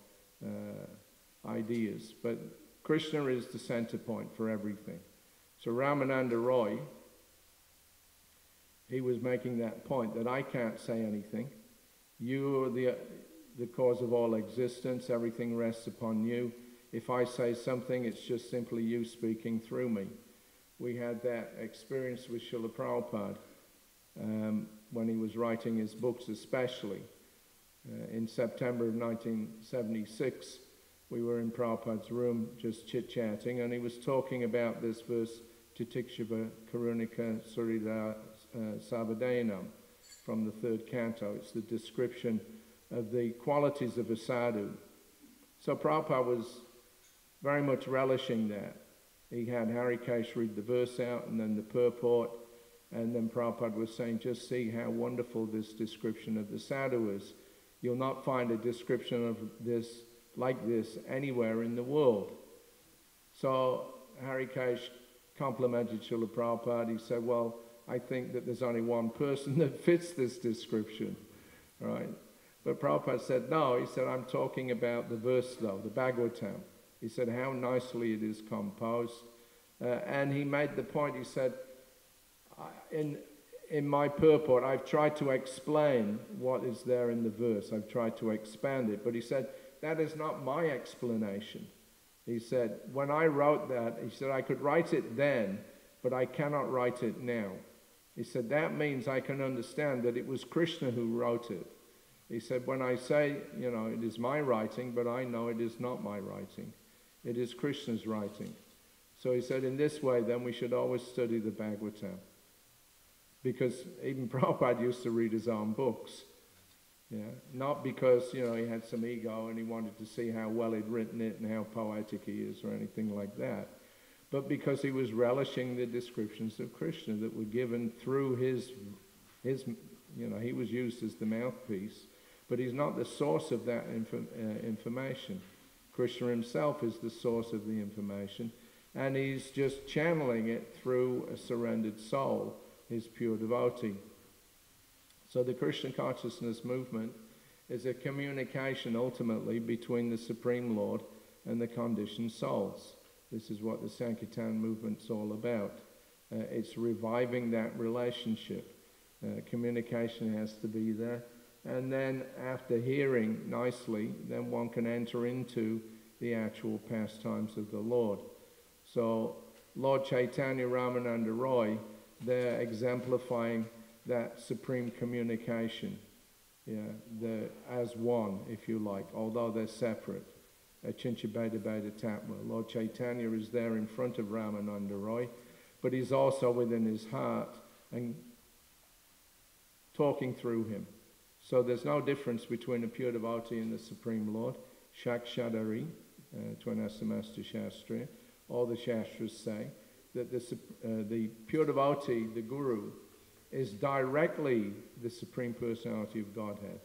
ideas. But Krishna is the center point for everything. So Ramananda Roy, he was making that point that I can't say anything. You are the cause of all existence. Everything rests upon you. If I say something, it's just simply you speaking through me. We had that experience with Srila Prabhupada. When he was writing his books especially. In September of 1976, we were in Prabhupada's room just chit-chatting, and he was talking about this verse, Titikshava Karunika Surida Savadanam, from the 3rd canto. It's the description of the qualities of a sadhu. So Prabhupada was very much relishing that. He had Harikesh read the verse out and then the purport. And then Prabhupada was saying, just see how wonderful this description of the sadhu is. You'll not find a description of this like this anywhere in the world. So Harikesh complimented Srila Prabhupada. He said, well, I think that there's only one person that fits this description, right? But Prabhupada said, no. He said, I'm talking about the verse though, the Bhagavatam. He said, how nicely it is composed. And he made the point, he said, in my purport, I've tried to explain what is there in the verse. I've tried to expand it. But he said, that is not my explanation. He said, when I wrote that, he said, I could write it then, but I cannot write it now. He said, that means I can understand that it was Krishna who wrote it. He said, when I say, you know, it is my writing, but I know it is not my writing. It is Krishna's writing. So he said, in this way, then we should always study the Bhagavatam. Because even Prabhupada used to read his own books. Yeah? Not because, you know, he had some ego and he wanted to see how well he'd written it and how poetic he is or anything like that. But because he was relishing the descriptions of Krishna that were given through his you know, he was used as the mouthpiece. But he's not the source of that information. Krishna himself is the source of the information. And he's just channeling it through a surrendered soul, his pure devotee. So the Krishna consciousness movement is a communication ultimately between the Supreme Lord and the conditioned souls. This is what the Sankirtan movement's all about. It's reviving that relationship. Communication has to be there. And then after hearing nicely, then one can enter into the actual pastimes of the Lord. So Lord Chaitanya Ramananda Roy, they're exemplifying that supreme communication, as one, if you like, although they're separate. Chincha Beda Beda Tatma. Lord Chaitanya is there in front of Ramananda Roy, but he's also within his heart and talking through him. So there's no difference between a pure devotee and the Supreme Lord. Shakshadari, Twanasamasta Shastriya, all the Shastras say that the pure devotee, the Guru, is directly the Supreme Personality of Godhead.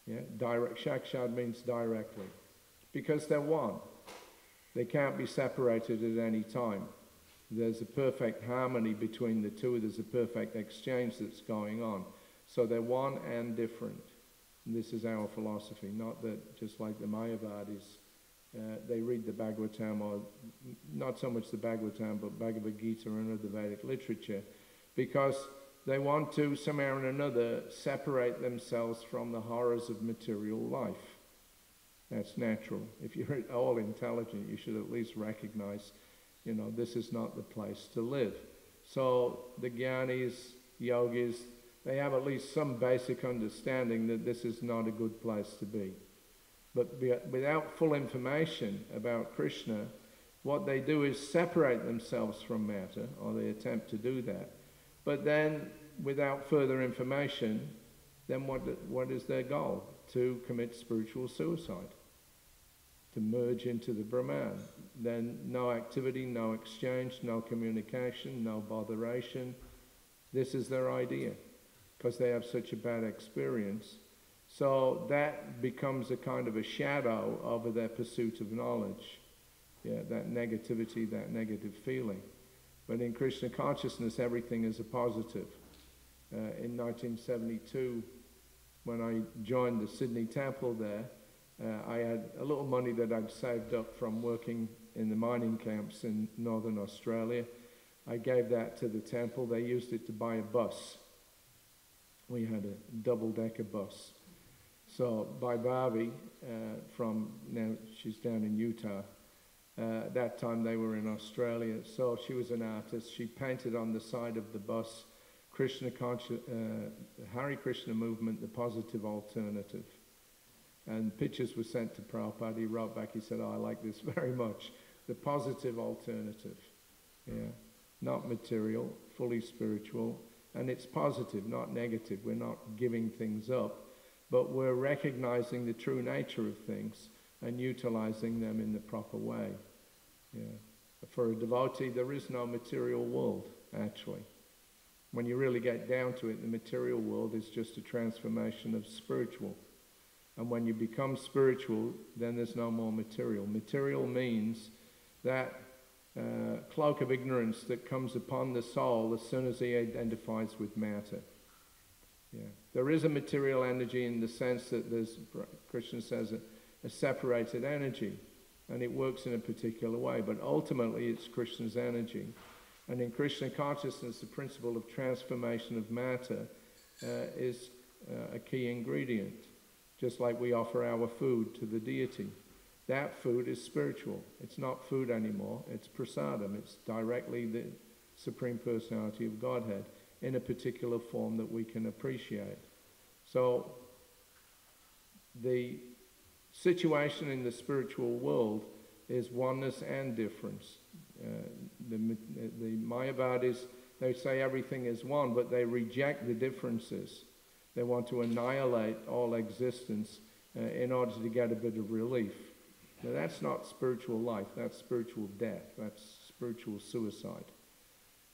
Shakshad means directly. Because they're one. They can't be separated at any time. There's a perfect harmony between the two. There's a perfect exchange that's going on. So they're one and different. And this is our philosophy, not that just like the Mayavadis, they read the Bhagavatam, or not so much the Bhagavatam, but Bhagavad Gita and other Vedic literature, because they want to somehow or another separate themselves from the horrors of material life. That's natural. If you're at all intelligent, you should at least recognize, this is not the place to live. So the Jnanis, Yogis, they have at least some basic understanding that this is not a good place to be. But without full information about Krishna, what they do is separate themselves from matter, or they attempt to do that. But then, without further information, then what is their goal? To commit spiritual suicide, to merge into the Brahman. Then no activity, no exchange, no communication, no botheration. This is their idea, because they have such a bad experience. So that becomes a kind of a shadow over their pursuit of knowledge. That negativity, that negative feeling. But in Krishna consciousness, everything is a positive. In 1972, when I joined the Sydney temple there, I had a little money that I'd saved up from working in the mining camps in northern Australia. I gave that to the temple. They used it to buy a bus. We had a double-decker bus. So Bhavi, now she's down in Utah. That time they were in Australia. So she was an artist. She painted on the side of the bus, Hare Krishna movement, the positive alternative. And pictures were sent to Prabhupada. He wrote back, he said, I like this very much. The positive alternative. Not material, fully spiritual. And it's positive, not negative. We're not giving things up, but we're recognizing the true nature of things and utilizing them in the proper way. For a devotee, there is no material world, actually. When you really get down to it, the material world is just a transformation of spiritual. And when you become spiritual, then there's no more material. Material means that cloak of ignorance that comes upon the soul as soon as he identifies with matter. There is a material energy in the sense that there's, Krishna says, a separated energy, and it works in a particular way, but ultimately it's Krishna's energy. And in Krishna consciousness, the principle of transformation of matter is a key ingredient, just like we offer our food to the deity. That food is spiritual. It's not food anymore. It's prasadam. It's directly the Supreme Personality of Godhead in a particular form that we can appreciate. So the situation in the spiritual world is oneness and difference. The Mayavadis, they say everything is one, but they reject the differences. They want to annihilate all existence in order to get a bit of relief. Now that's not spiritual life, that's spiritual death, that's spiritual suicide.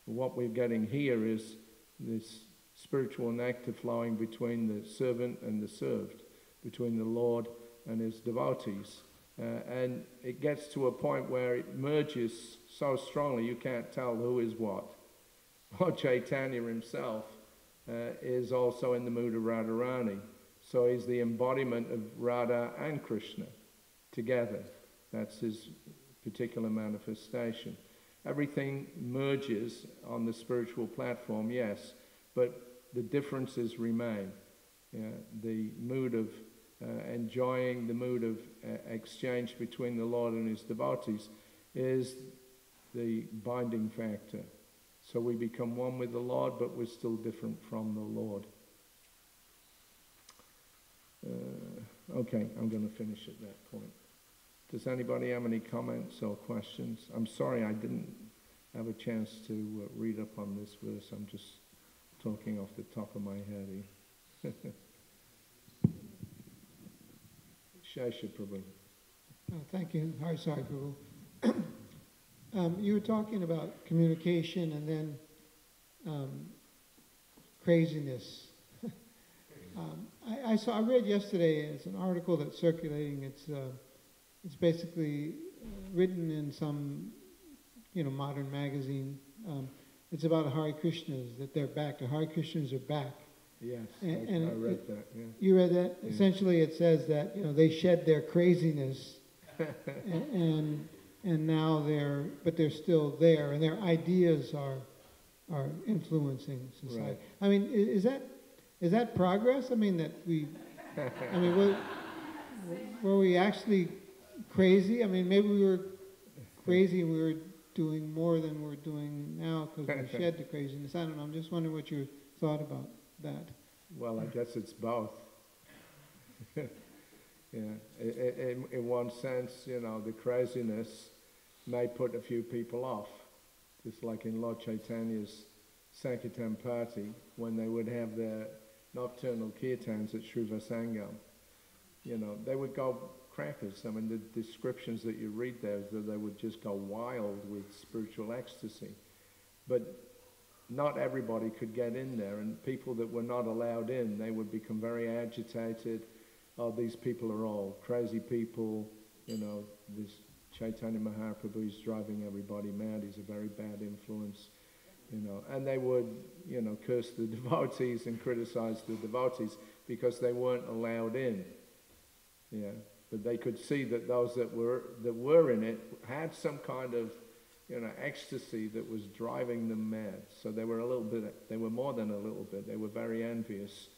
What we're getting here is this spiritual nectar flowing between the servant and the served, between the Lord and his devotees. And it gets to a point where it merges so strongly you can't tell who is what. Lord Chaitanya himself is also in the mood of Radharani. So he's the embodiment of Radha and Krishna together. That's his particular manifestation. Everything merges on the spiritual platform, yes, but the differences remain. Yeah, the mood of enjoying, the mood of exchange between the Lord and his devotees is the binding factor. So we become one with the Lord, but we're still different from the Lord. Okay, I'm going to finish at that point. Does anybody have any comments or questions? I'm sorry I didn't have a chance to read up on this verse. I'm just talking off the top of my head here. Shasha Prabhu. Thank you. Hare Sai Prabhu. You were talking about communication and then craziness. I read yesterday, it's an article that's circulating. It's basically written in some modern magazine. It's about Hare Krishnas, that they're back. The Hare Krishnas are back. Yes, and I read that. Yeah. You read that? Yeah. Essentially, it says that they shed their craziness, and now they're still there, and their ideas are influencing society. Right. I mean, is that progress? I mean, were we actually crazy? I mean, maybe we were crazy and we were doing more than we're doing now because we shed the craziness. I don't know. I'm just wondering what you thought about that. Well, I guess it's both. Yeah. In one sense, the craziness may put a few people off. Just like in Lord Chaitanya's Sankirtan party, when they would have their nocturnal kirtans at Srivasangam, they would go crackers. I mean, the descriptions that you read there, that they would just go wild with spiritual ecstasy. But not everybody could get in there, and people that were not allowed in, they would become very agitated. Oh, these people are all crazy people. This Chaitanya Mahaprabhu is driving everybody mad. He's a very bad influence. And they would, curse the devotees and criticize the devotees because they weren't allowed in. Yeah, but they could see that those that were in it had some kind of, ecstasy that was driving them mad. So they were more than a little bit. They were very envious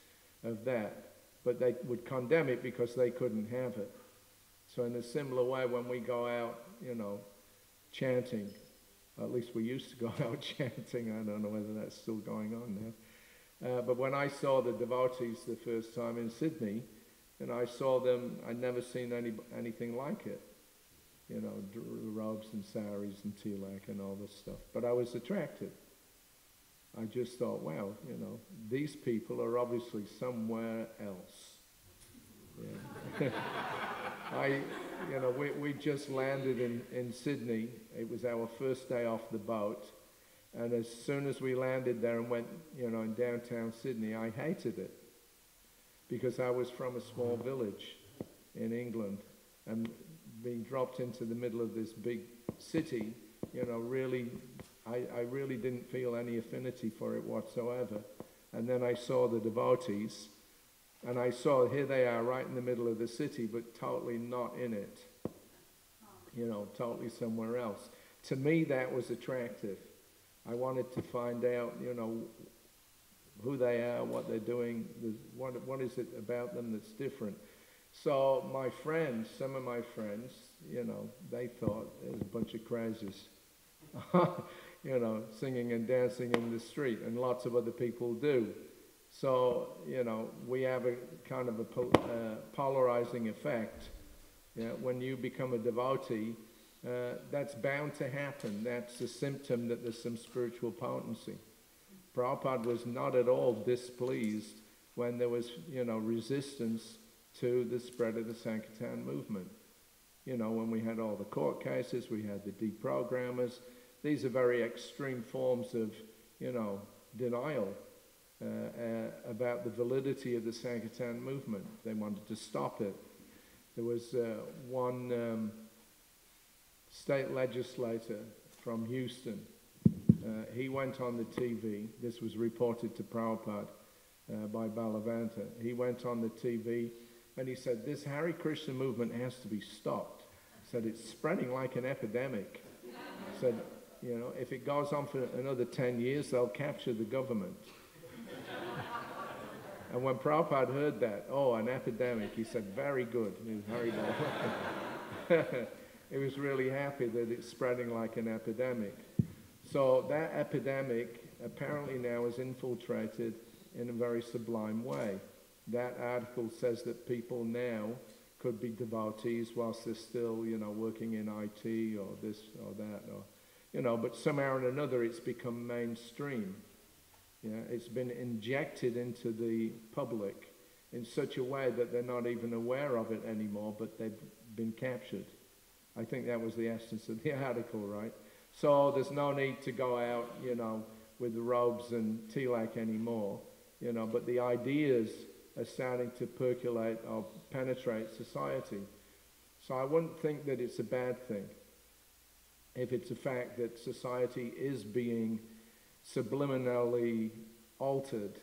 of that. But they would condemn it because they couldn't have it. So in a similar way, when we go out, chanting, at least we used to go out chanting. I don't know whether that's still going on now. But when I saw the devotees the first time in Sydney, and I saw them, I'd never seen anything like it. Robes and saris and tilak and all this stuff. But I was attracted. I just thought, wow, these people are obviously somewhere else. Yeah. We just landed in Sydney. It was our first day off the boat. And as soon as we landed there and went, in downtown Sydney, I hated it. Because I was from a small village in England. And being dropped into the middle of this big city, really, I really didn't feel any affinity for it whatsoever. And then I saw the devotees, and I saw here they are right in the middle of the city, but totally not in it. Totally somewhere else. To me, that was attractive. I wanted to find out, who they are, what they're doing, what is it about them that's different. So my friends, some of my friends, they thought it was a bunch of crazies, singing and dancing in the street, and lots of other people do. So, we have a kind of a polarizing effect. When you become a devotee, that's bound to happen. That's a symptom that there's some spiritual potency. Prabhupada was not at all displeased when there was, resistance to the spread of the Sankirtan movement. When we had all the court cases, we had the deprogrammers. These are very extreme forms of, denial about the validity of the Sankirtan movement. They wanted to stop it. There was one state legislator from Houston. He went on the TV. This was reported to Prabhupada by Balavanta. He went on the TV and he said, this Hare Krishna movement has to be stopped. Said, it's spreading like an epidemic. Said, you know, if it goes on for another 10 years, they'll capture the government. And when Prabhupada heard that, oh, an epidemic, he said, very good. He was very well. He was really happy that it's spreading like an epidemic. So that epidemic apparently now is infiltrated in a very sublime way. That article says that people now could be devotees whilst they're still, you know, working in IT or this or that, or, you know, but somehow or another it's become mainstream. Yeah, it's been injected into the public in such a way that they're not even aware of it anymore, but they've been captured. I think that was the essence of the article, right? So there's no need to go out, you know, with the robes and tilak anymore, you know, but the ideas are starting to percolate or penetrate society. So I wouldn't think that it's a bad thing if it's a fact that society is being subliminally altered,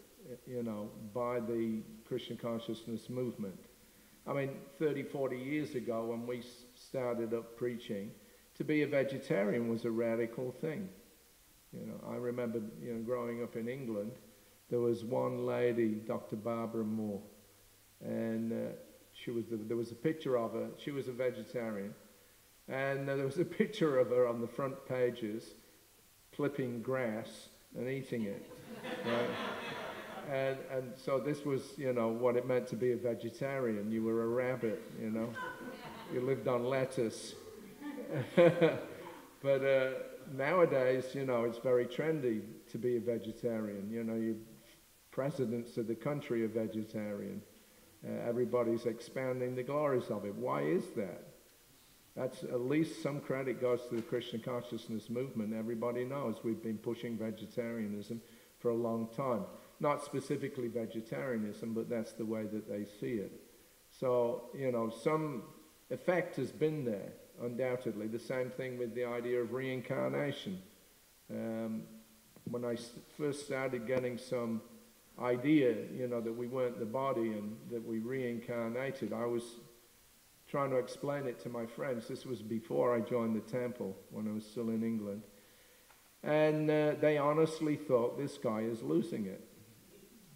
you know, by the Krishna consciousness movement. I mean, 30, 40 years ago when we started up preaching, to be a vegetarian was a radical thing. You know, I remember, you know, growing up in England, there was one lady, Dr. Barbara Moore, and there was a picture of her. She was a vegetarian, and there was a picture of her on the front pages, clipping grass and eating it, right? And so this was, you know, what it meant to be a vegetarian. You were a rabbit, you know. You lived on lettuce. But nowadays, you know, it's very trendy to be a vegetarian. You know, presidents of the country are vegetarian. Everybody's expounding the glories of it. Why is that? That's at least some credit goes to the Krishna consciousness movement. Everybody knows we've been pushing vegetarianism for a long time. Not specifically vegetarianism, but that's the way that they see it. So, you know, some effect has been there, undoubtedly. The same thing with the idea of reincarnation. When I first started getting some idea, you know, that we weren't the body and that we reincarnated, I was trying to explain it to my friends. This was before I joined the temple, when I was still in England. And they honestly thought, this guy is losing it.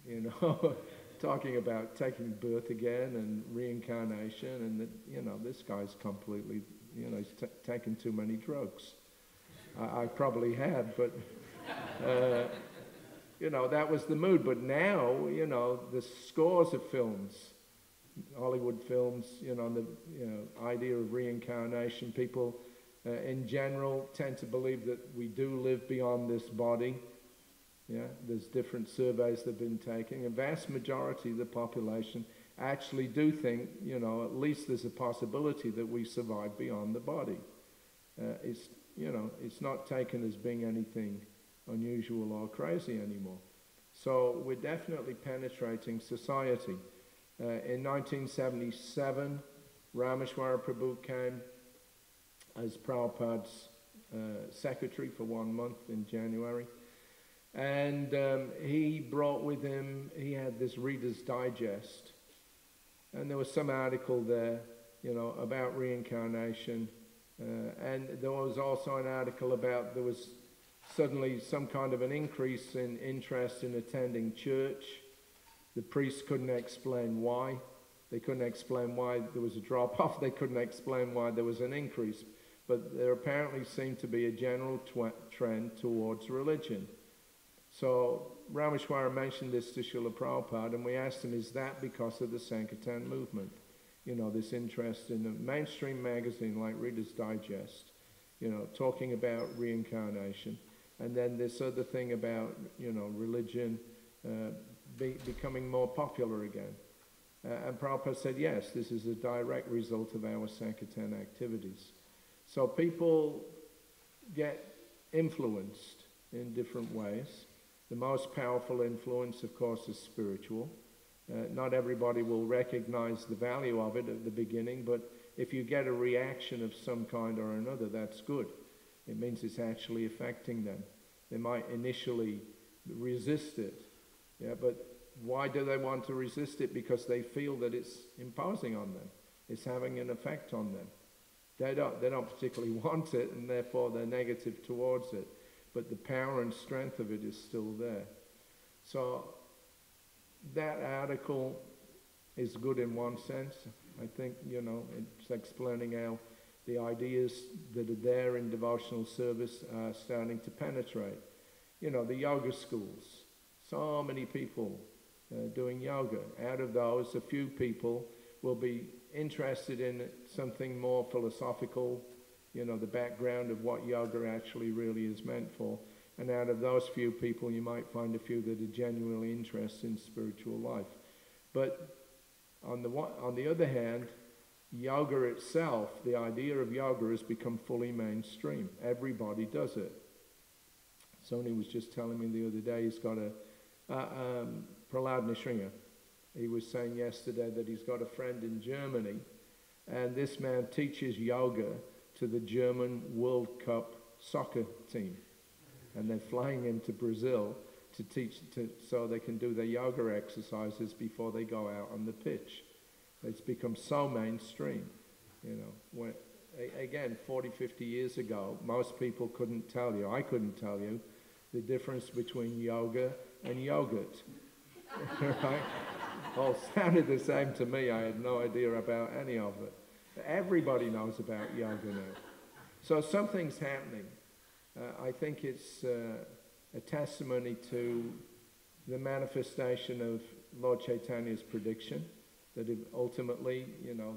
You know, talking about taking birth again and reincarnation, and that, you know, this guy's completely, you know, he's taken too many drugs. I probably had, but, you know, that was the mood. But now, you know, the scores of films, Hollywood films, you know, the idea of reincarnation. People in general tend to believe that we do live beyond this body. Yeah, there's different surveys that have been taken. A vast majority of the population actually do think, you know, at least there's a possibility that we survive beyond the body. It's, you know, it's not taken as being anything unusual or crazy anymore. So we're definitely penetrating society. In 1977, Rameshwara Prabhu came as Prabhupada's secretary for 1 month in January. And he brought with him, he had this Reader's Digest. And there was some article there, you know, about reincarnation. And there was also an article about there was suddenly some kind of an increase in interest in attending church. The priests couldn't explain why. They couldn't explain why there was a drop-off. They couldn't explain why there was an increase. But there apparently seemed to be a general trend towards religion. So Rameshwara mentioned this to Srila Prabhupada, and we asked him, is that because of the Sankirtan movement? You know, this interest in a mainstream magazine like Reader's Digest, you know, talking about reincarnation. And then this other thing about, you know, religion becoming more popular again. And Prabhupada said, yes, this is a direct result of our Sankirtan activities. So people get influenced in different ways. The most powerful influence, of course, is spiritual. Not everybody will recognize the value of it at the beginning, but if you get a reaction of some kind or another, that's good. It means it's actually affecting them. They might initially resist it, yeah, but why do they want to resist it? Because they feel that it's imposing on them. It's having an effect on them. They don't particularly want it, and therefore they're negative towards it. But the power and strength of it is still there. So that article is good in one sense. I think, it's explaining how the ideas that are there in devotional service are starting to penetrate. The yoga schools. So many people doing yoga. Out of those, a few people will be interested in something more philosophical, the background of what yoga actually really is meant for. And out of those few people, you might find a few that are genuinely interested in spiritual life. But on the other hand, yoga itself, the idea of yoga has become fully mainstream. Everybody does it. Sony was just telling me the other day he's got Prahlad Nisringa. He was saying yesterday that he's got a friend in Germany, and this man teaches yoga to the German World Cup soccer team. And they're flying him to Brazil to teach, so they can do their yoga exercises before they go out on the pitch. It's become so mainstream. Again, 40, 50 years ago, most people couldn't tell you, I couldn't tell you, the difference between yoga and yogurt. Right? All sounded the same to me. I had no idea about any of it. Everybody knows about yoga now. So something's happening. I think it's a testimony to the manifestation of Lord Chaitanya's prediction that ultimately,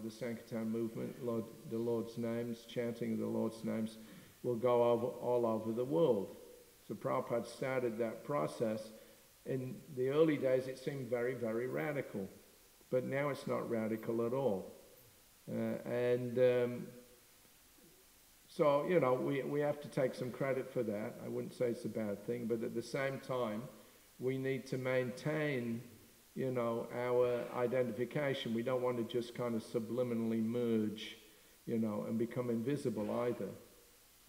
the Sankirtan movement, the Lord's names, chanting of the Lord's names, will go all over the world. So Prabhupada started that process. In the early days, it seemed very, very radical. But now it's not radical at all. So, we have to take some credit for that. I wouldn't say it's a bad thing, but at the same time, we need to maintain, our identification. We don't want to just kind of subliminally merge, and become invisible either.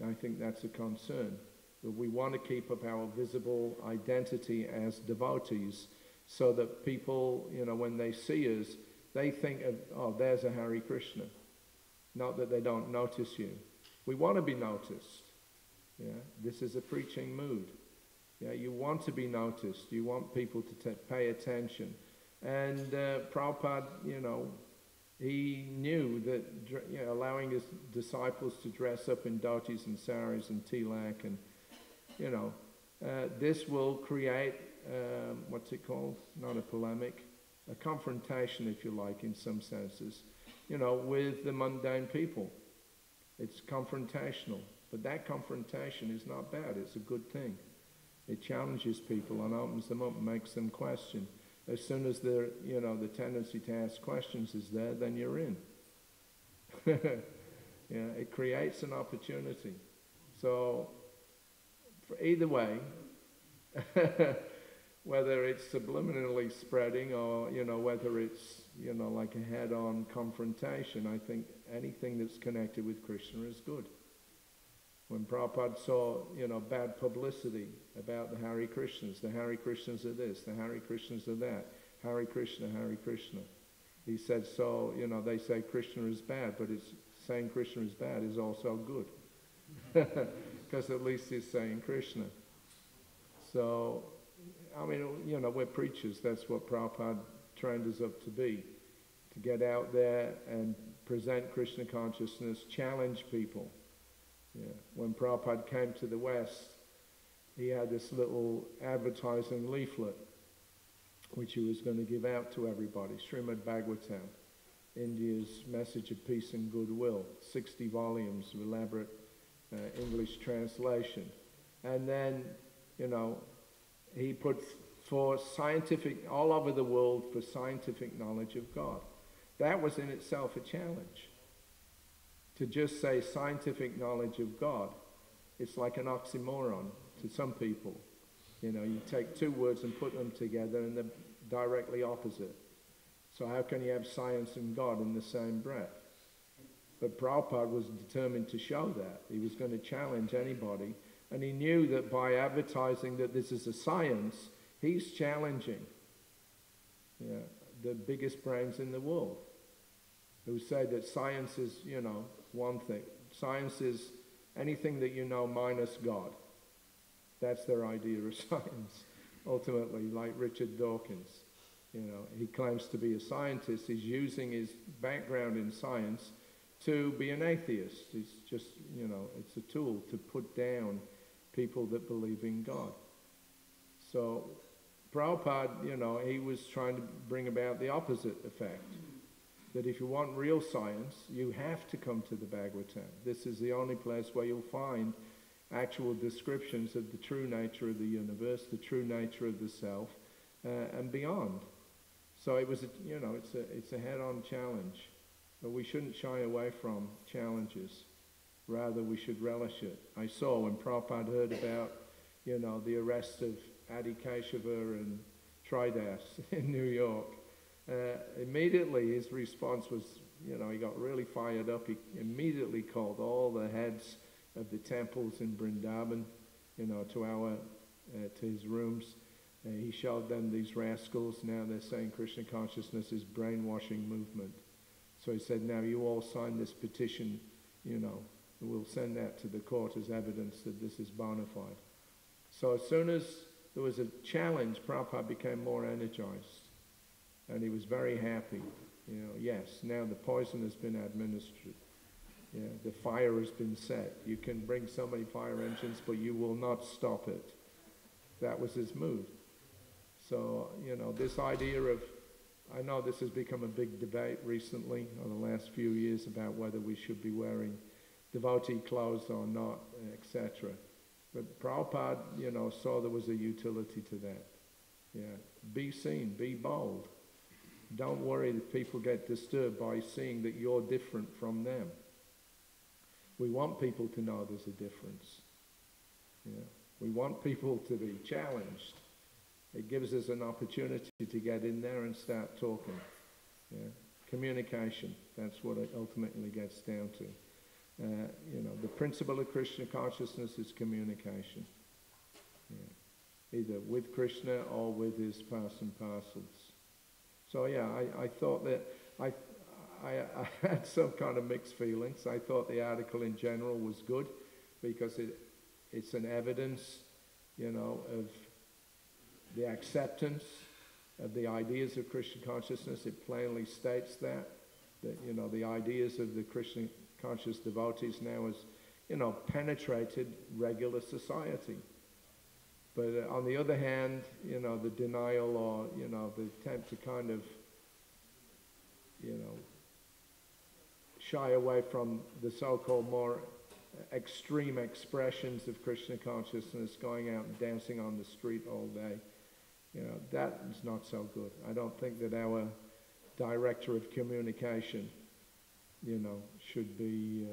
I think that's a concern. But we want to keep up our visible identity as devotees so that people, when they see us, they think of, oh, there's a Hare Krishna. Not that they don't notice you. We want to be noticed. Yeah, this is a preaching mood. Yeah, you want to be noticed. You want people to pay attention. And Prabhupada, he knew that allowing his disciples to dress up in dhotis and saris and tilak and, this will create, what's it called? Not a polemic, a confrontation, if you like, in some senses, with the mundane people. It's confrontational, but that confrontation is not bad. It's a good thing. It challenges people and opens them up and makes them question. As soon as the tendency to ask questions is there, then you're in. Yeah, it creates an opportunity. So, either way, whether it's subliminally spreading or, whether it's, like a head-on confrontation, I think anything that's connected with Krishna is good. When Prabhupada saw, bad publicity about the Hare Krishnas are this, the Hare Krishnas are that, Hare Krishna, he said, so, they say Krishna is bad, but it's saying Krishna is bad is also good. Because at least he's saying Krishna. So, we're preachers. That's what Prabhupada trained us up to be. To get out there and present Krishna consciousness, challenge people. Yeah. When Prabhupada came to the West, he had this little advertising leaflet which he was going to give out to everybody. Srimad Bhagavatam, India's message of peace and goodwill. 60 volumes of elaborate English translation. And then, he put for scientific, all over the world, for scientific knowledge of God. That was in itself a challenge. To just say scientific knowledge of God, it's like an oxymoron to some people. You take two words and put them together and they're directly opposite. So how can you have science and God in the same breath? But Prabhupada was determined to show that. He was going to challenge anybody. And he knew that by advertising that this is a science, he's challenging the biggest brains in the world. who say that science is, you know, one thing. Science is anything that you know minus God. That's their idea of science, ultimately, like Richard Dawkins. You know, he claims to be a scientist. He's using his background in science to be an atheist. It's just, you know, it's a tool to put down people that believe in God. So Prabhupada, you know, he was trying to bring about the opposite effect. That if you want real science, you have to come to the Bhagavatam. This is the only place where you'll find actual descriptions of the true nature of the universe, the true nature of the self, and beyond. So it was, you know, it's a head-on challenge. But we shouldn't shy away from challenges. Rather, we should relish it. I saw when Prabhupada heard about, you know, the arrest of Adi Keshava and Tridas in New York, immediately his response was, you know, he got really fired up. He immediately called all the heads of the temples in Vrindavan, you know, to his rooms. He showed them these rascals. Now they're saying Krishna consciousness is brainwashing movement. So he said, now you all sign this petition, you know, we'll send that to the court as evidence that this is bona fide. So as soon as there was a challenge, Prabhupada became more energized. And he was very happy. You know, yes, now the poison has been administered. Yeah, the fire has been set. You can bring so many fire engines, but you will not stop it. That was his mood. So, you know, this idea of, I know this has become a big debate recently, over the last few years, about whether we should be wearing devotee clothes or not, etc. But Prabhupada, you know, saw there was a utility to that. Yeah, be seen, be bold. Don't worry if people get disturbed by seeing that you're different from them. We want people to know there's a difference. Yeah. We want people to be challenged. It gives us an opportunity to get in there and start talking. Yeah. Communication, that's what it ultimately gets down to. You know, the principle of Krishna consciousness is communication. Yeah. Either with Krishna or with his parts and parcels. So yeah, I thought that, I had some kind of mixed feelings. I thought the article in general was good because it's an evidence, you know, of the acceptance of the ideas of Krishna consciousness. It plainly states that, you know, the ideas of the Krishna conscious devotees now has, you know, penetrated regular society. But on the other hand, you know, the denial or, you know, the attempt to kind of, you know, shy away from the so-called more extreme expressions of Krishna consciousness, going out and dancing on the street all day, you know, that is not so good. I don't think that our director of communication, you know, should be,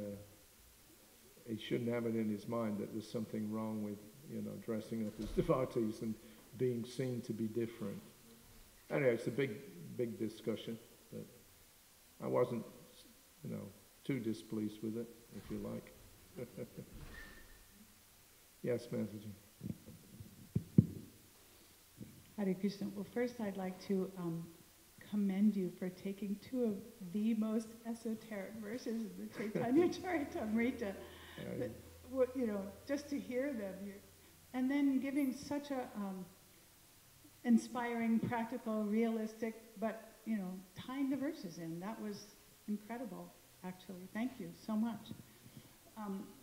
he shouldn't have it in his mind that there's something wrong with, you know, dressing up as devotees and being seen to be different. Anyway, it's a big discussion, but I wasn't, you know, too displeased with it, if you like. Yes, Mataji. Hare Krishna. Well, first I'd like to commend you for taking two of the most esoteric verses of the Chaitanya Charitamrita. You know, just to hear them, and then giving such a inspiring, practical, realistic, but, you know, tying the verses in. That was incredible, actually. Thank you so much.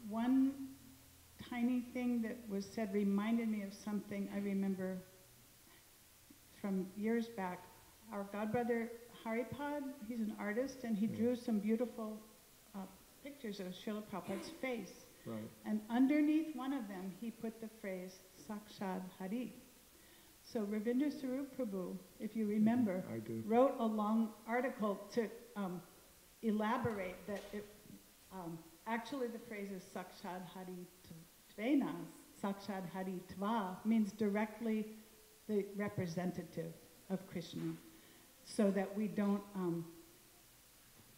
One tiny thing that was said reminded me of something I remember from years back. Our godbrother Haripad, he's an artist, and he drew some beautiful pictures of Srila Prabhupada's face. Right. And underneath one of them, he put the phrase, Sakshad Hari. So Ravindra Sarup Prabhu, if you remember, I do. wrote a long article to elaborate that actually the phrase is Sakshad Hari Tvena, Sakshad Hari Tva, means directly the representative of Krishna, so that we don't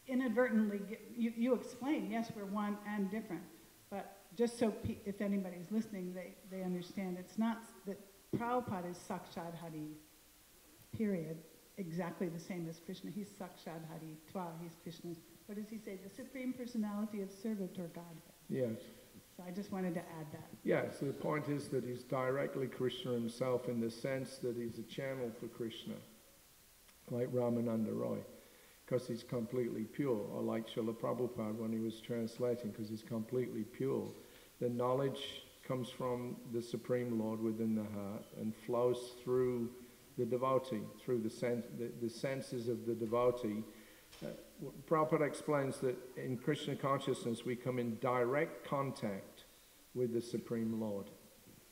inadvertently you explain, yes, we're one and different, but just so if anybody's listening, they understand it's not that Prabhupada is Sakshad Hari, period. exactly the same as Krishna. He's Sakshat Hari Tva, he's Krishna's, what does he say? The Supreme Personality of Servitor Godhead. Yes. So I just wanted to add that. Yes, the point is that he's directly Krishna himself in the sense that he's a channel for Krishna, like Ramananda Roy, because he's completely pure, or like Srila Prabhupada when he was translating, because he's completely pure. The knowledge comes from the Supreme Lord within the heart and flows through the devotee, through the senses of the devotee. Prabhupada explains that in Krishna consciousness we come in direct contact with the Supreme Lord.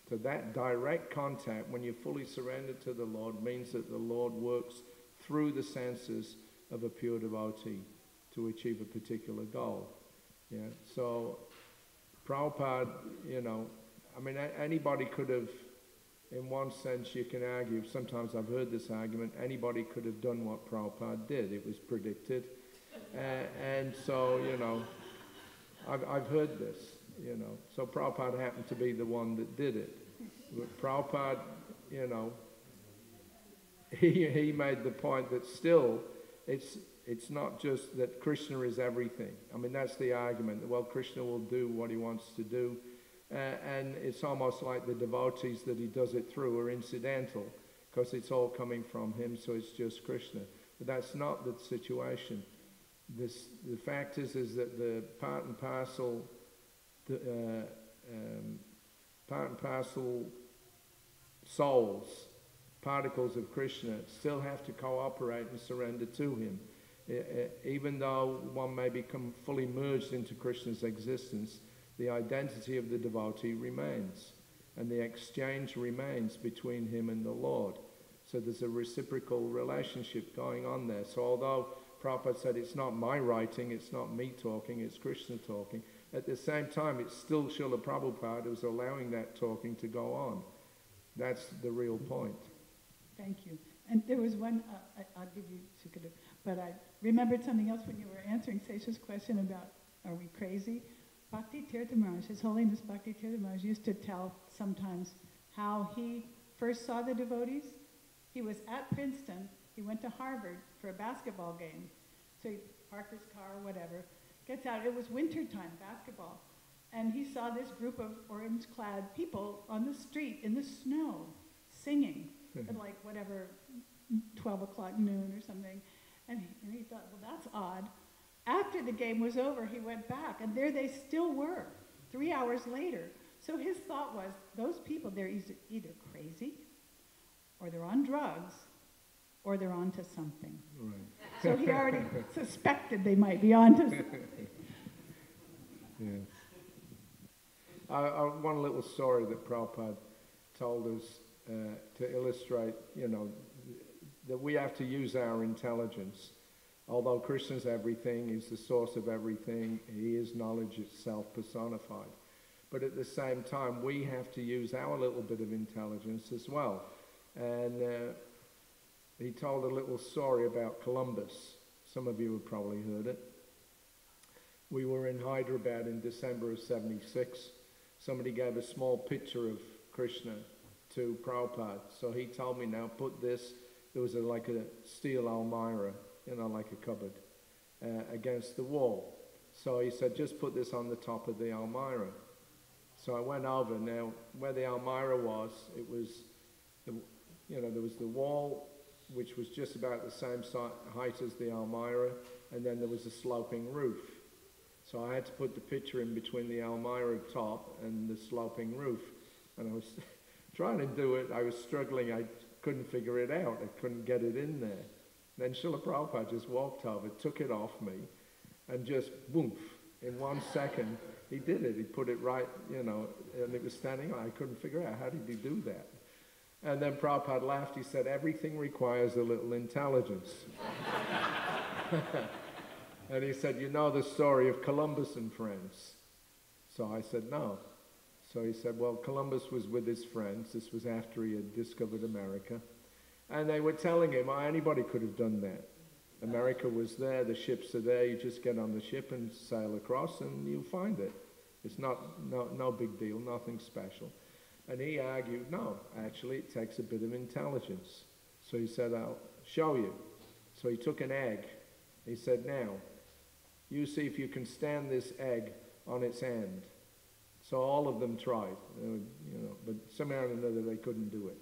So that direct contact, when you're fully surrendered to the Lord, means that the Lord works through the senses of a pure devotee to achieve a particular goal. Yeah. So Prabhupada, I mean, anybody could have, in one sense you can argue, sometimes I've heard this argument, anybody could have done what Prabhupada did. It was predicted. And so, I've heard this, So Prabhupada happened to be the one that did it. But Prabhupada, he made the point that still, it's not just that Krishna is everything. I mean, that's the argument. Well, Krishna will do what he wants to do. And it's almost like the devotees that he does it through are incidental, because it's all coming from him, so it's just Krishna. But that's not the situation. The fact is that the part and parcel souls, particles of Krishna, still have to cooperate and surrender to him. Even though one may become fully merged into Krishna's existence, the identity of the devotee remains, and the exchange remains between him and the Lord. So there's a reciprocal relationship going on there. So although Prabhupada said it's not my writing, it's not me talking, it's Krishna talking, at the same time it's still Srila Prabhupada who's allowing that talking to go on. That's the real point. Thank you. And there was one, I'll give you Sukadeva, but I remembered something else when you were answering Sesha's question about, are we crazy? Bhakti Tirtha Maharaj, His Holiness Bhakti Tirtha Maharaj, used to tell sometimes how he first saw the devotees. He was at Princeton. He went to Harvard for a basketball game. So he parked his car or whatever, gets out. It was wintertime, basketball. And he saw this group of orange-clad people on the street in the snow singing at like whatever, 12 o'clock noon or something. And he thought, well, that's odd. After the game was over, he went back, and there they still were, 3 hours later. So his thought was, those people, they're either crazy, or they're on drugs, or they're onto something. Right. So he already suspected they might be onto something. Yes. One little story that Prabhupada told us to illustrate, that we have to use our intelligence. Although Krishna's everything, he's the source of everything, he is knowledge itself personified. But at the same time, we have to use our little bit of intelligence as well. And he told a little story about Columbus. Some of you have probably heard it. We were in Hyderabad in December of '76. Somebody gave a small picture of Krishna to Prabhupada. So he told me, now put this, there was like a steel Almira, like a cupboard, against the wall. So he said, just put this on the top of the Almira. So I went over. Now, where the Almira was, it was, there was the wall, which was just about the same height as the Almira, and then there was a sloping roof. So I had to put the picture in between the Almira top and the sloping roof. And I was trying to do it. I was struggling. I couldn't figure it out. I couldn't get it in there. Then Srila Prabhupada just walked over, took it off me, and just, boom, in 1 second, he did it. He put it right, and it was standing on. I couldn't figure out, how did he do that? And then Prabhupada laughed. He said, everything requires a little intelligence. And he said, you know the story of Columbus and friends? So I said, no. So he said, well, Columbus was with his friends. This was after he had discovered America. And they were telling him, anybody could have done that. America was there, the ships are there, you just get on the ship and sail across and you'll find it. It's no big deal, nothing special. And he argued, no, actually it takes a bit of intelligence. So he said, I'll show you. So he took an egg. He said, now, you see if you can stand this egg on its end. So all of them tried, but somehow or another they couldn't do it.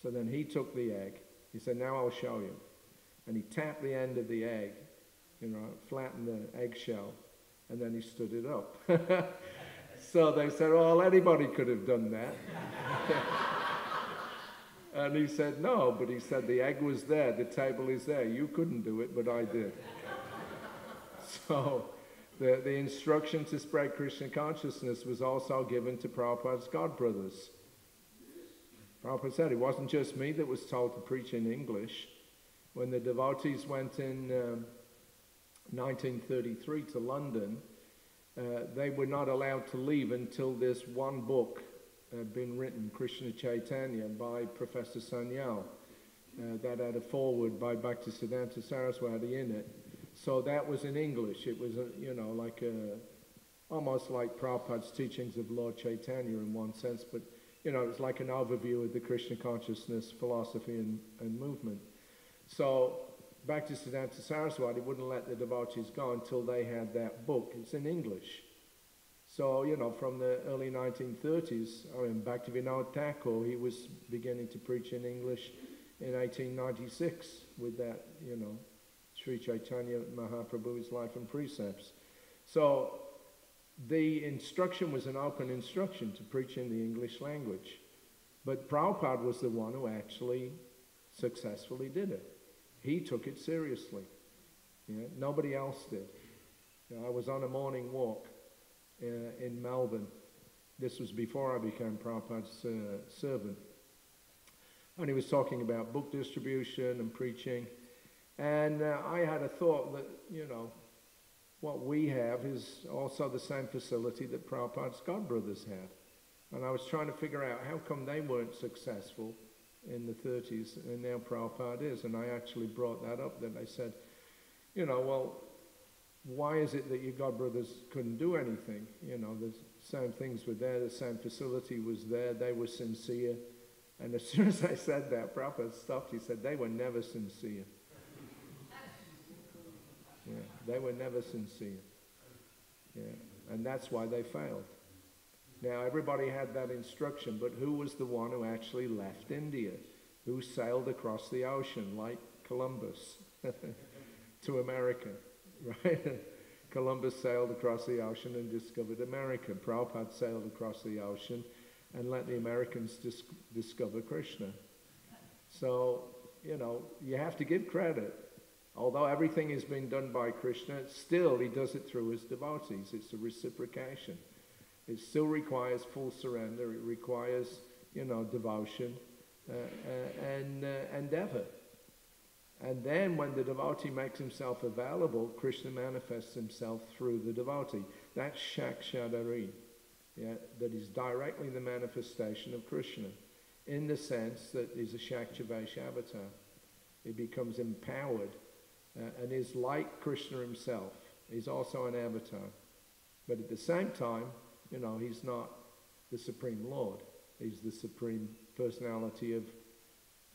So then he took the egg. He said, now I'll show you. And he tapped the end of the egg, flattened the eggshell, and then he stood it up. So they said, well, anybody could have done that. And he said, no, but he said, the egg was there, the table is there. You couldn't do it, but I did. So the instruction to spread Krishna consciousness was also given to Prabhupada's godbrothers. Prabhupada said, it wasn't just me that was told to preach in English. When the devotees went in 1933 to London, they were not allowed to leave until this one book had been written, Krishna Chaitanya, by Professor Sanyal, that had a foreword by Bhaktisiddhanta Saraswati in it. So that was in English. It was, almost like Prabhupada's teachings of Lord Chaitanya in one sense, but, it was like an overview of the Krishna consciousness philosophy and movement. So Bhaktisiddhanta Saraswati wouldn't let the devotees go until they had that book. It's in English. So, from the early 1930s, Bhaktivinoda Thakur, he was beginning to preach in English in 1896 with that, Sri Chaitanya Mahaprabhu's life and precepts. So the instruction was an open instruction to preach in the English language. But Prabhupada was the one who actually successfully did it. He took it seriously. Nobody else did. I was on a morning walk in Melbourne. This was before I became Prabhupada's servant. And he was talking about book distribution and preaching. And I had a thought that, what we have is also the same facility that Prabhupada's godbrothers had. And I was trying to figure out how come they weren't successful in the 30s and now Prabhupada is. And I actually brought that up, that I said, well, why is it that your godbrothers couldn't do anything? The same things were there, the same facility was there, they were sincere. And as soon as I said that, Prabhupada stopped. He said, they were never sincere. Yeah, they were never sincere. Yeah, and that's why they failed. Now, everybody had that instruction, but who was the one who actually left India? Who sailed across the ocean like Columbus to America, right? Columbus sailed across the ocean and discovered America. Prabhupada sailed across the ocean and let the Americans discover Krishna. So, you have to give credit. Although everything is being done by Krishna, still he does it through his devotees. It's a reciprocation. It still requires full surrender. It requires, devotion and effort. And then when the devotee makes himself available, Krishna manifests himself through the devotee. That's Shakshadari. That is directly the manifestation of Krishna, in the sense that he's a Shakshavash avatar. He becomes empowered and is like Krishna himself. He's also an avatar. But at the same time, he's not the Supreme Lord. He's the Supreme Personality of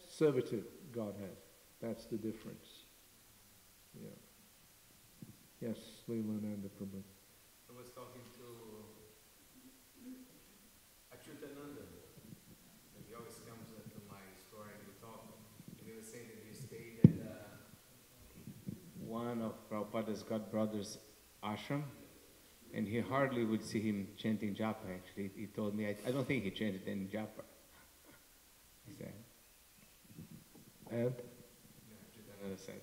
Servitude, Godhead. That's the difference. Yeah. Yes, Leelananda Prabhu. I was talking to Achyutananda, and he always comes to my store and we talk, and he was saying that he stayed at one of Prabhupada's godbrothers' ashram, and he hardly would see him chanting japa. Actually, he told me, I don't think he chanted any japa. He said. And? Achyutananda said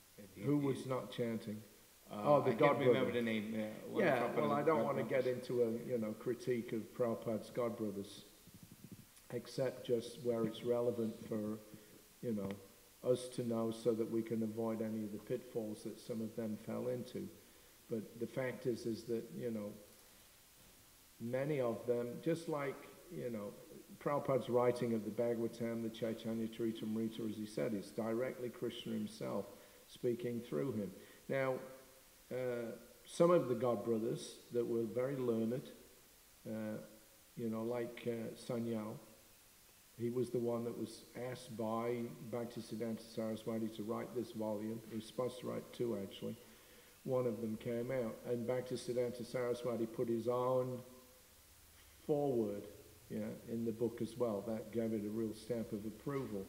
that. Who was not chanting? The God can't remember the name. I don't want to get into a critique of Prabhupada's godbrothers, except just where it's relevant for, us to know so that we can avoid any of the pitfalls that some of them fell into. But the fact is that, many of them, just like, Prabhupada's writing of the Bhagavatam, the Chaitanya Charitamrita, as he said, is directly Krishna himself speaking through him. Now, some of the godbrothers that were very learned, like Sanyal, He was the one that was asked by Bhaktisiddhanta Saraswati to write this volume. He was supposed to write 2 actually. One of them came out, and Bhaktisiddhanta Saraswati put his own foreword, in the book as well. That gave it a real stamp of approval.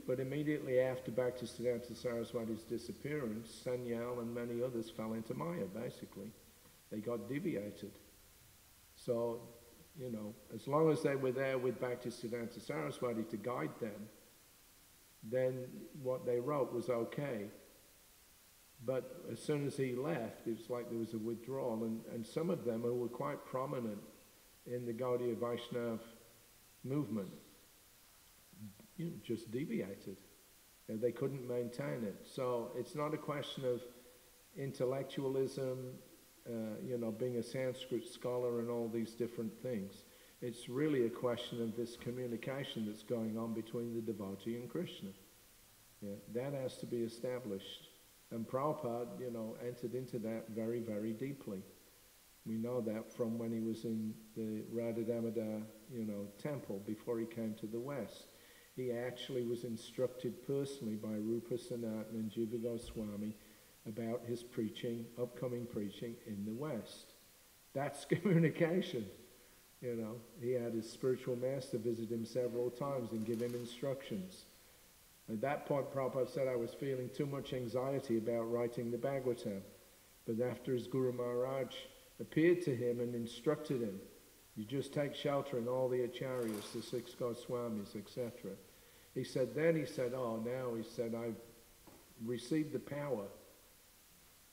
But immediately after Bhaktisiddhanta Saraswati's disappearance, Sanyal and many others fell into Maya, basically. They got deviated. So, as long as they were there with Bhaktisiddhanta Saraswati to guide them, then what they wrote was okay. But as soon as he left, it was like there was a withdrawal, and some of them who were quite prominent in the Gaudiya Vaishnava movement just deviated. They couldn't maintain it. So it's not a question of intellectualism, being a Sanskrit scholar and all these different things. It's really a question of this communication that's going on between the devotee and Krishna. That has to be established. And Prabhupada, entered into that very, very deeply. We know that from when he was in the Radha Damodar, temple before he came to the West. He actually was instructed personally by Rupa Sanatana and Jiva Goswami about his preaching, upcoming preaching in the West. That's communication. He had his spiritual master visit him several times and give him instructions. At that point, Prabhupada said, I was feeling too much anxiety about writing the Bhagavatam. But after his Guru Maharaj appeared to him and instructed him, you just take shelter in all the acharyas, the 6 Goswamis, etc. He said, I've received the power.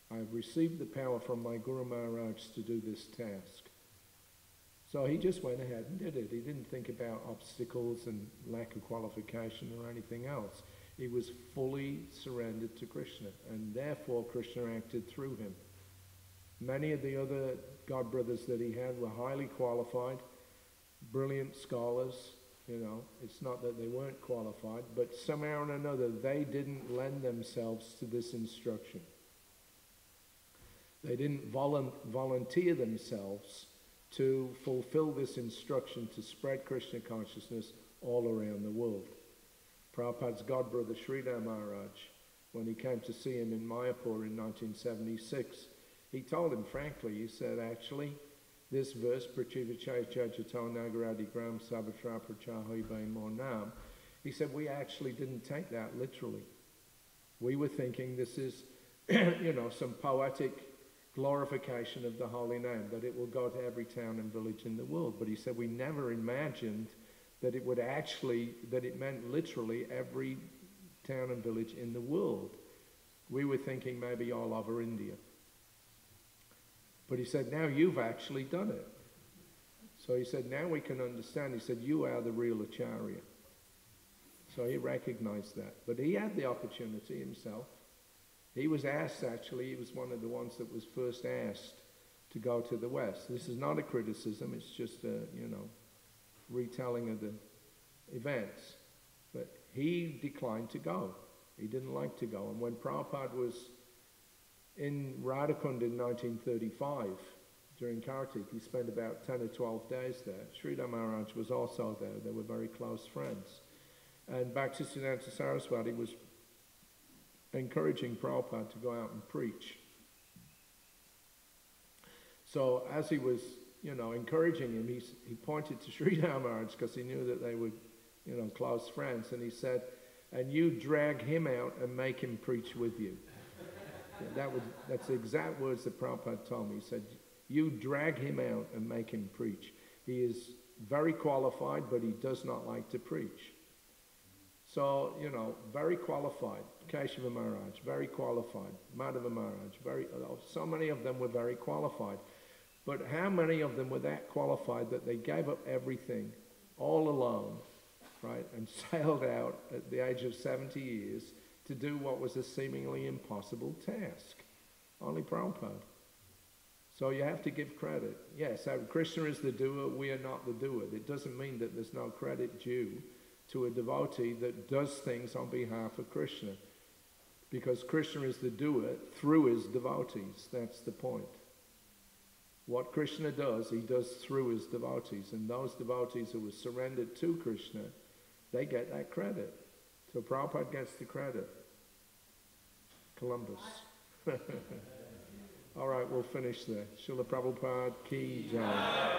I've received the power from my Guru Maharaj to do this task. So he just went ahead and did it. He didn't think about obstacles and lack of qualification or anything else. He was fully surrendered to Krishna, and therefore Krishna acted through him. Many of the other God brothers that he had were highly qualified, brilliant scholars. It's not that they weren't qualified, but somehow or another they didn't lend themselves to this instruction. They didn't volunteer themselves to fulfill this instruction to spread Krishna consciousness all around the world. Prabhupada's godbrother Sridhar Maharaj, when he came to see him in Mayapur in 1976, he told him frankly, he said, actually, this verse, Prachivachai Chajato Nagaradi Gram Sabatra Prachahoy Bain Mornam, he said, we actually didn't take that literally. We were thinking this is, some poetic glorification of the holy name, that it will go to every town and village in the world. But he said we never imagined that it would that it meant literally every town and village in the world. We were thinking maybe all over India. But he said, now you've actually done it. So he said, now we can understand. He said, you are the real Acharya. So he recognized that. But he had the opportunity himself. He was asked, actually, he was one of the ones that was first asked to go to the West. This is not a criticism, it's just a, retelling of the events. But he declined to go. He didn't like to go. And when Prabhupada was in Radhakund in 1935, during Kartik, he spent about 10 or 12 days there. Sridhar Maharaj was also there. They were very close friends. And Bhaktisiddhanta Saraswati was encouraging Prabhupada to go out and preach. So as he was, encouraging him, he pointed to Sridhar Maharaj because he knew that they were, close friends, and he said, and you drag him out and make him preach with you. That's the exact words that Prabhupada told me. He said, you drag him out and make him preach. He is very qualified, but he does not like to preach. So, very qualified. Keshava Maharaj, very qualified. Madhava Maharaj, so many of them were very qualified. But how many of them were that qualified that they gave up everything, all alone, right, and sailed out at the age of 70 years to do what was a seemingly impossible task? Only Prabhupada. So you have to give credit. Yes, Krishna is the doer, we are not the doer. It doesn't mean that there's no credit due to a devotee that does things on behalf of Krishna. Because Krishna is the doer through his devotees. That's the point. What Krishna does, he does through his devotees. And those devotees who are surrendered to Krishna they get that credit. So Prabhupada gets the credit. Columbus. All right, we'll finish there. Srila Prabhupada ki jai.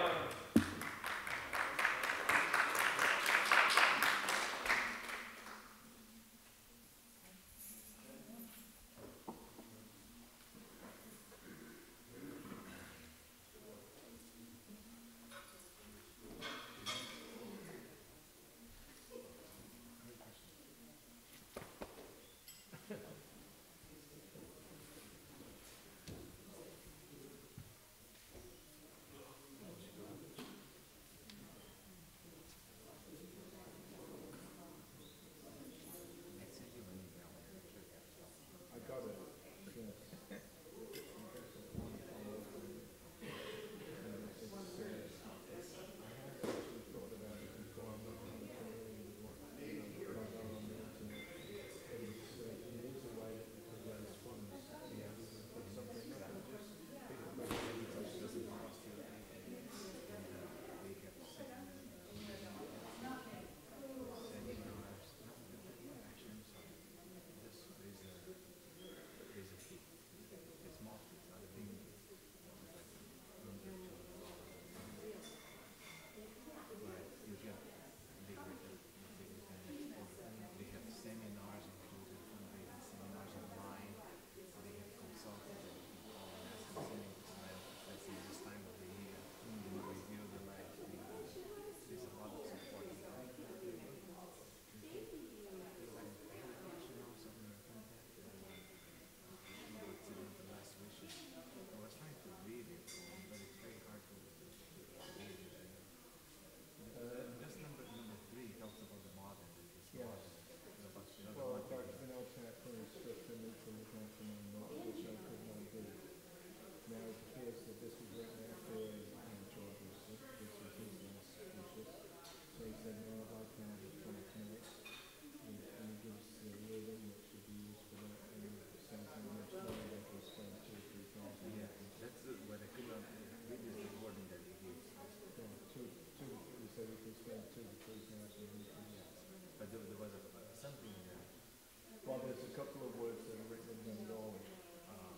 Well, there's a couple of words that are written in Bengali.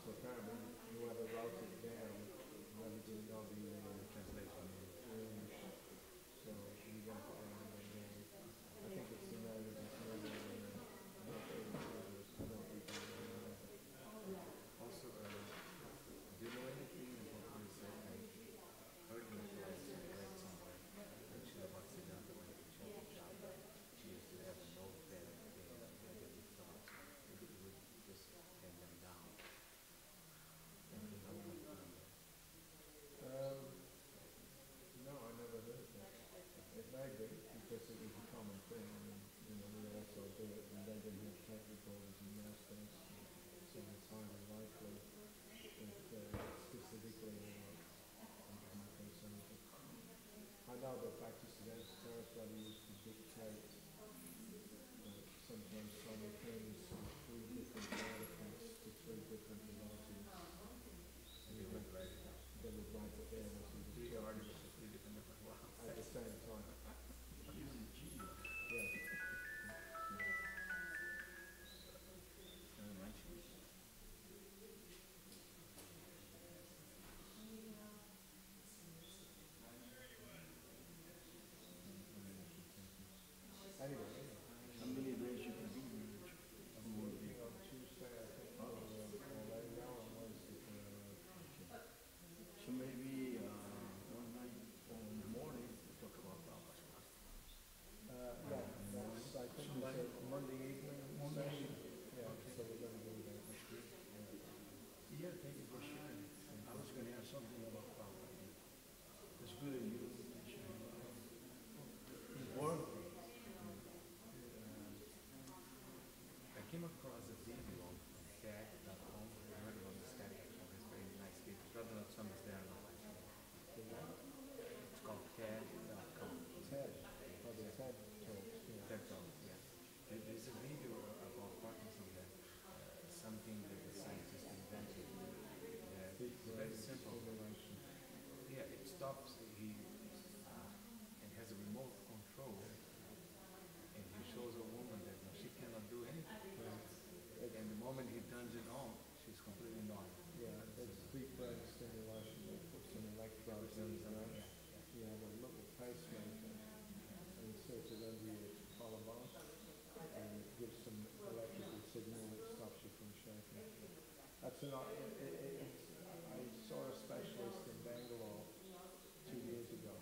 So apparently, whoever wrote it down, whoever didn't know the translation in English. So we got it down in Bengali. I think it's the name of this movie. Also, do you know anything about what is that? I heard it read somewhere. Actually, about Siddhartha went to church. She used to have no bed. No, I never heard that. It may be because it was a common thing, and we also do it, and they didn't have tape recorders in those days, so it's highly likely that specifically I know that practice Saraswati used to dictate sometimes simultaneously 3 different articles to 3 different devotees. And they would write it down. They would write it down as he was talking. At the same time. Yeah. Anyway, how many days you can be on Tuesday, I think, or later on Wednesday. So maybe one night in the morning we talk about Prabhupada's class. That's, I think it's a Monday evening session. Yeah, so we're going to do that. Yeah, thank you for sharing. I was going to ask something about Prabhupada. It's good of you to share about it. I came across a video on TED.com. I heard about this TED.com. It's very nice video. Brother Sam is there now. It's called TED.com. TED. Oh, the TED Talks. TED Talks, yeah. There's a video about Parkinson that something that the scientist invented. It's very simple. Yeah, it stops. He and has a remote control. And puts it under your collarbone and it gives some electrical signal that stops you from shaking. That's I saw a specialist in Bangalore 2 years ago.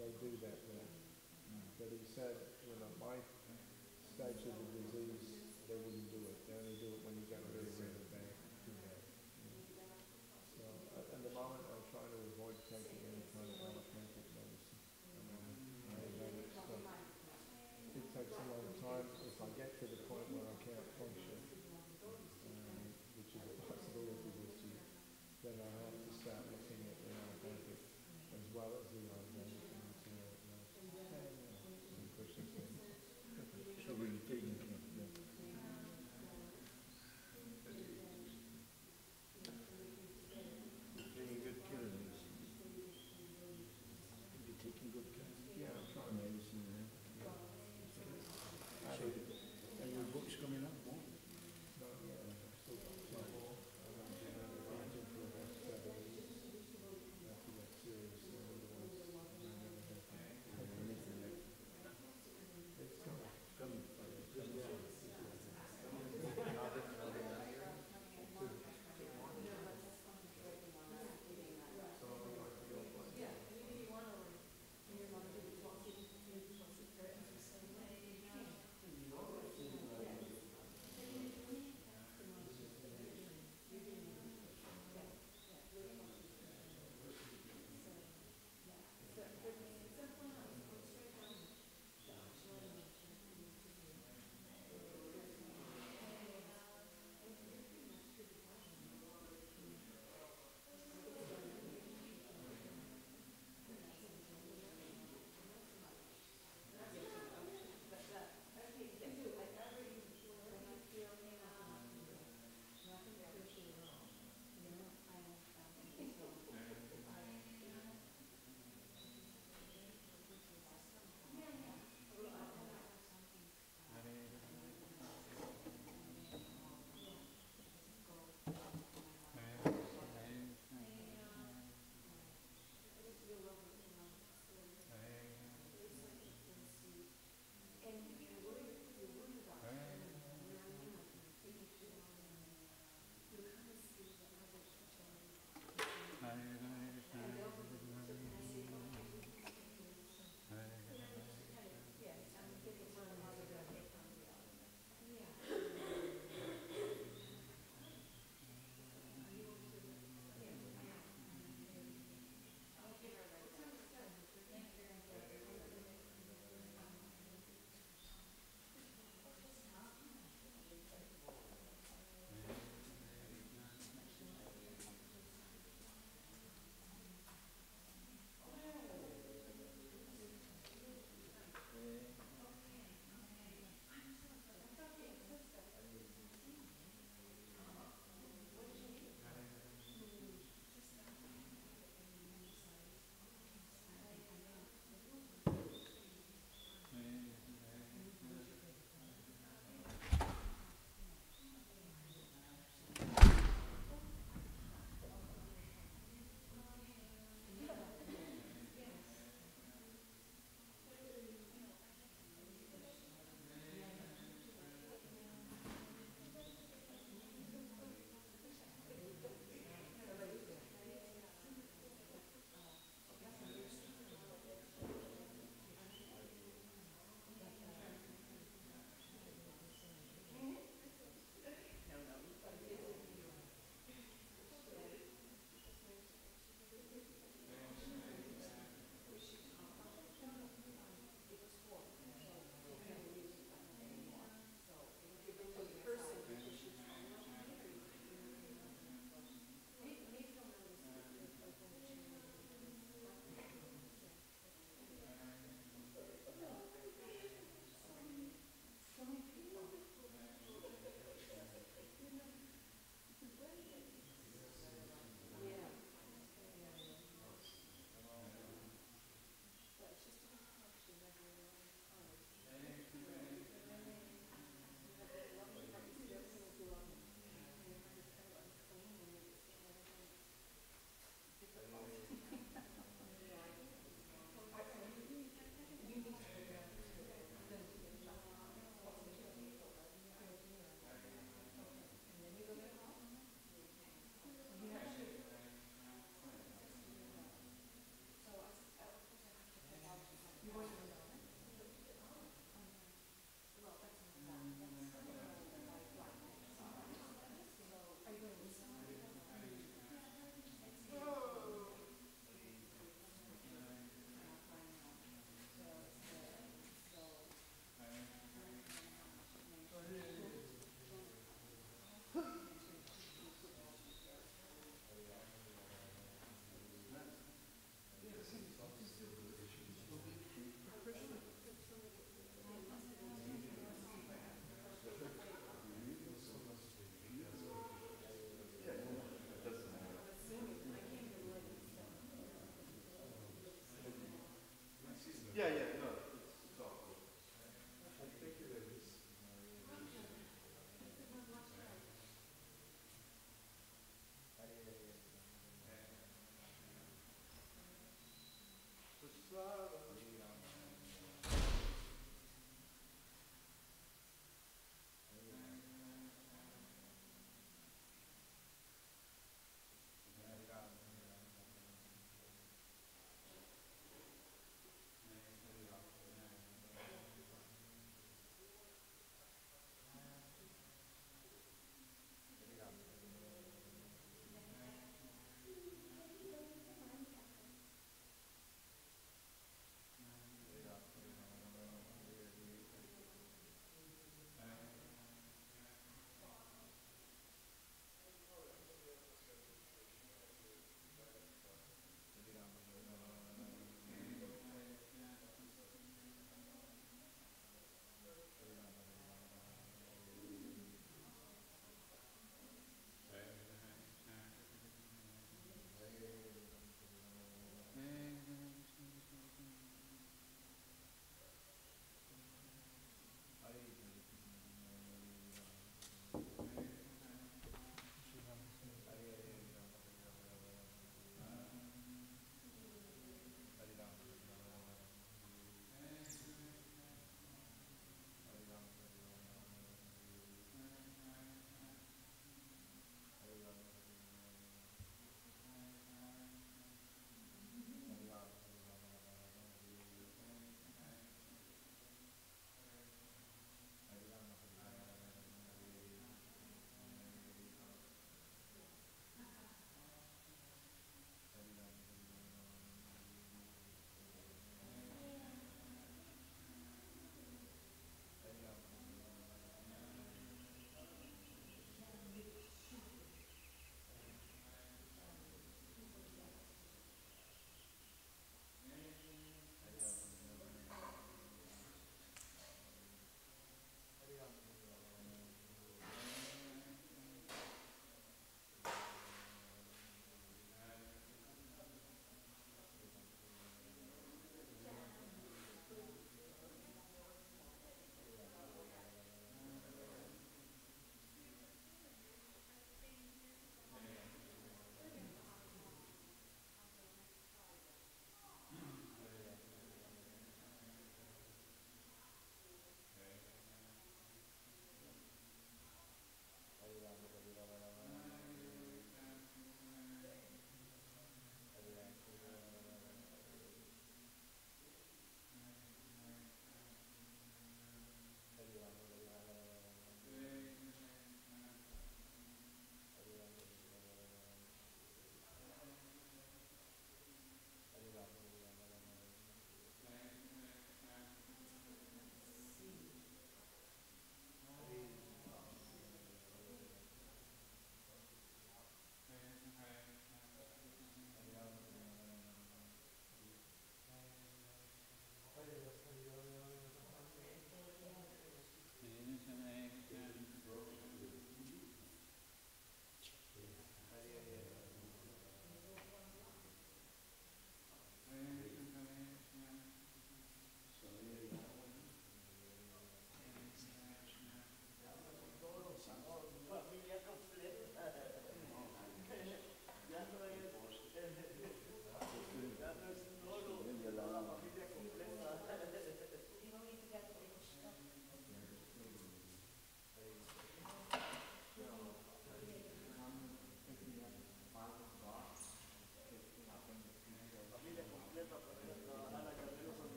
They do that there. But he said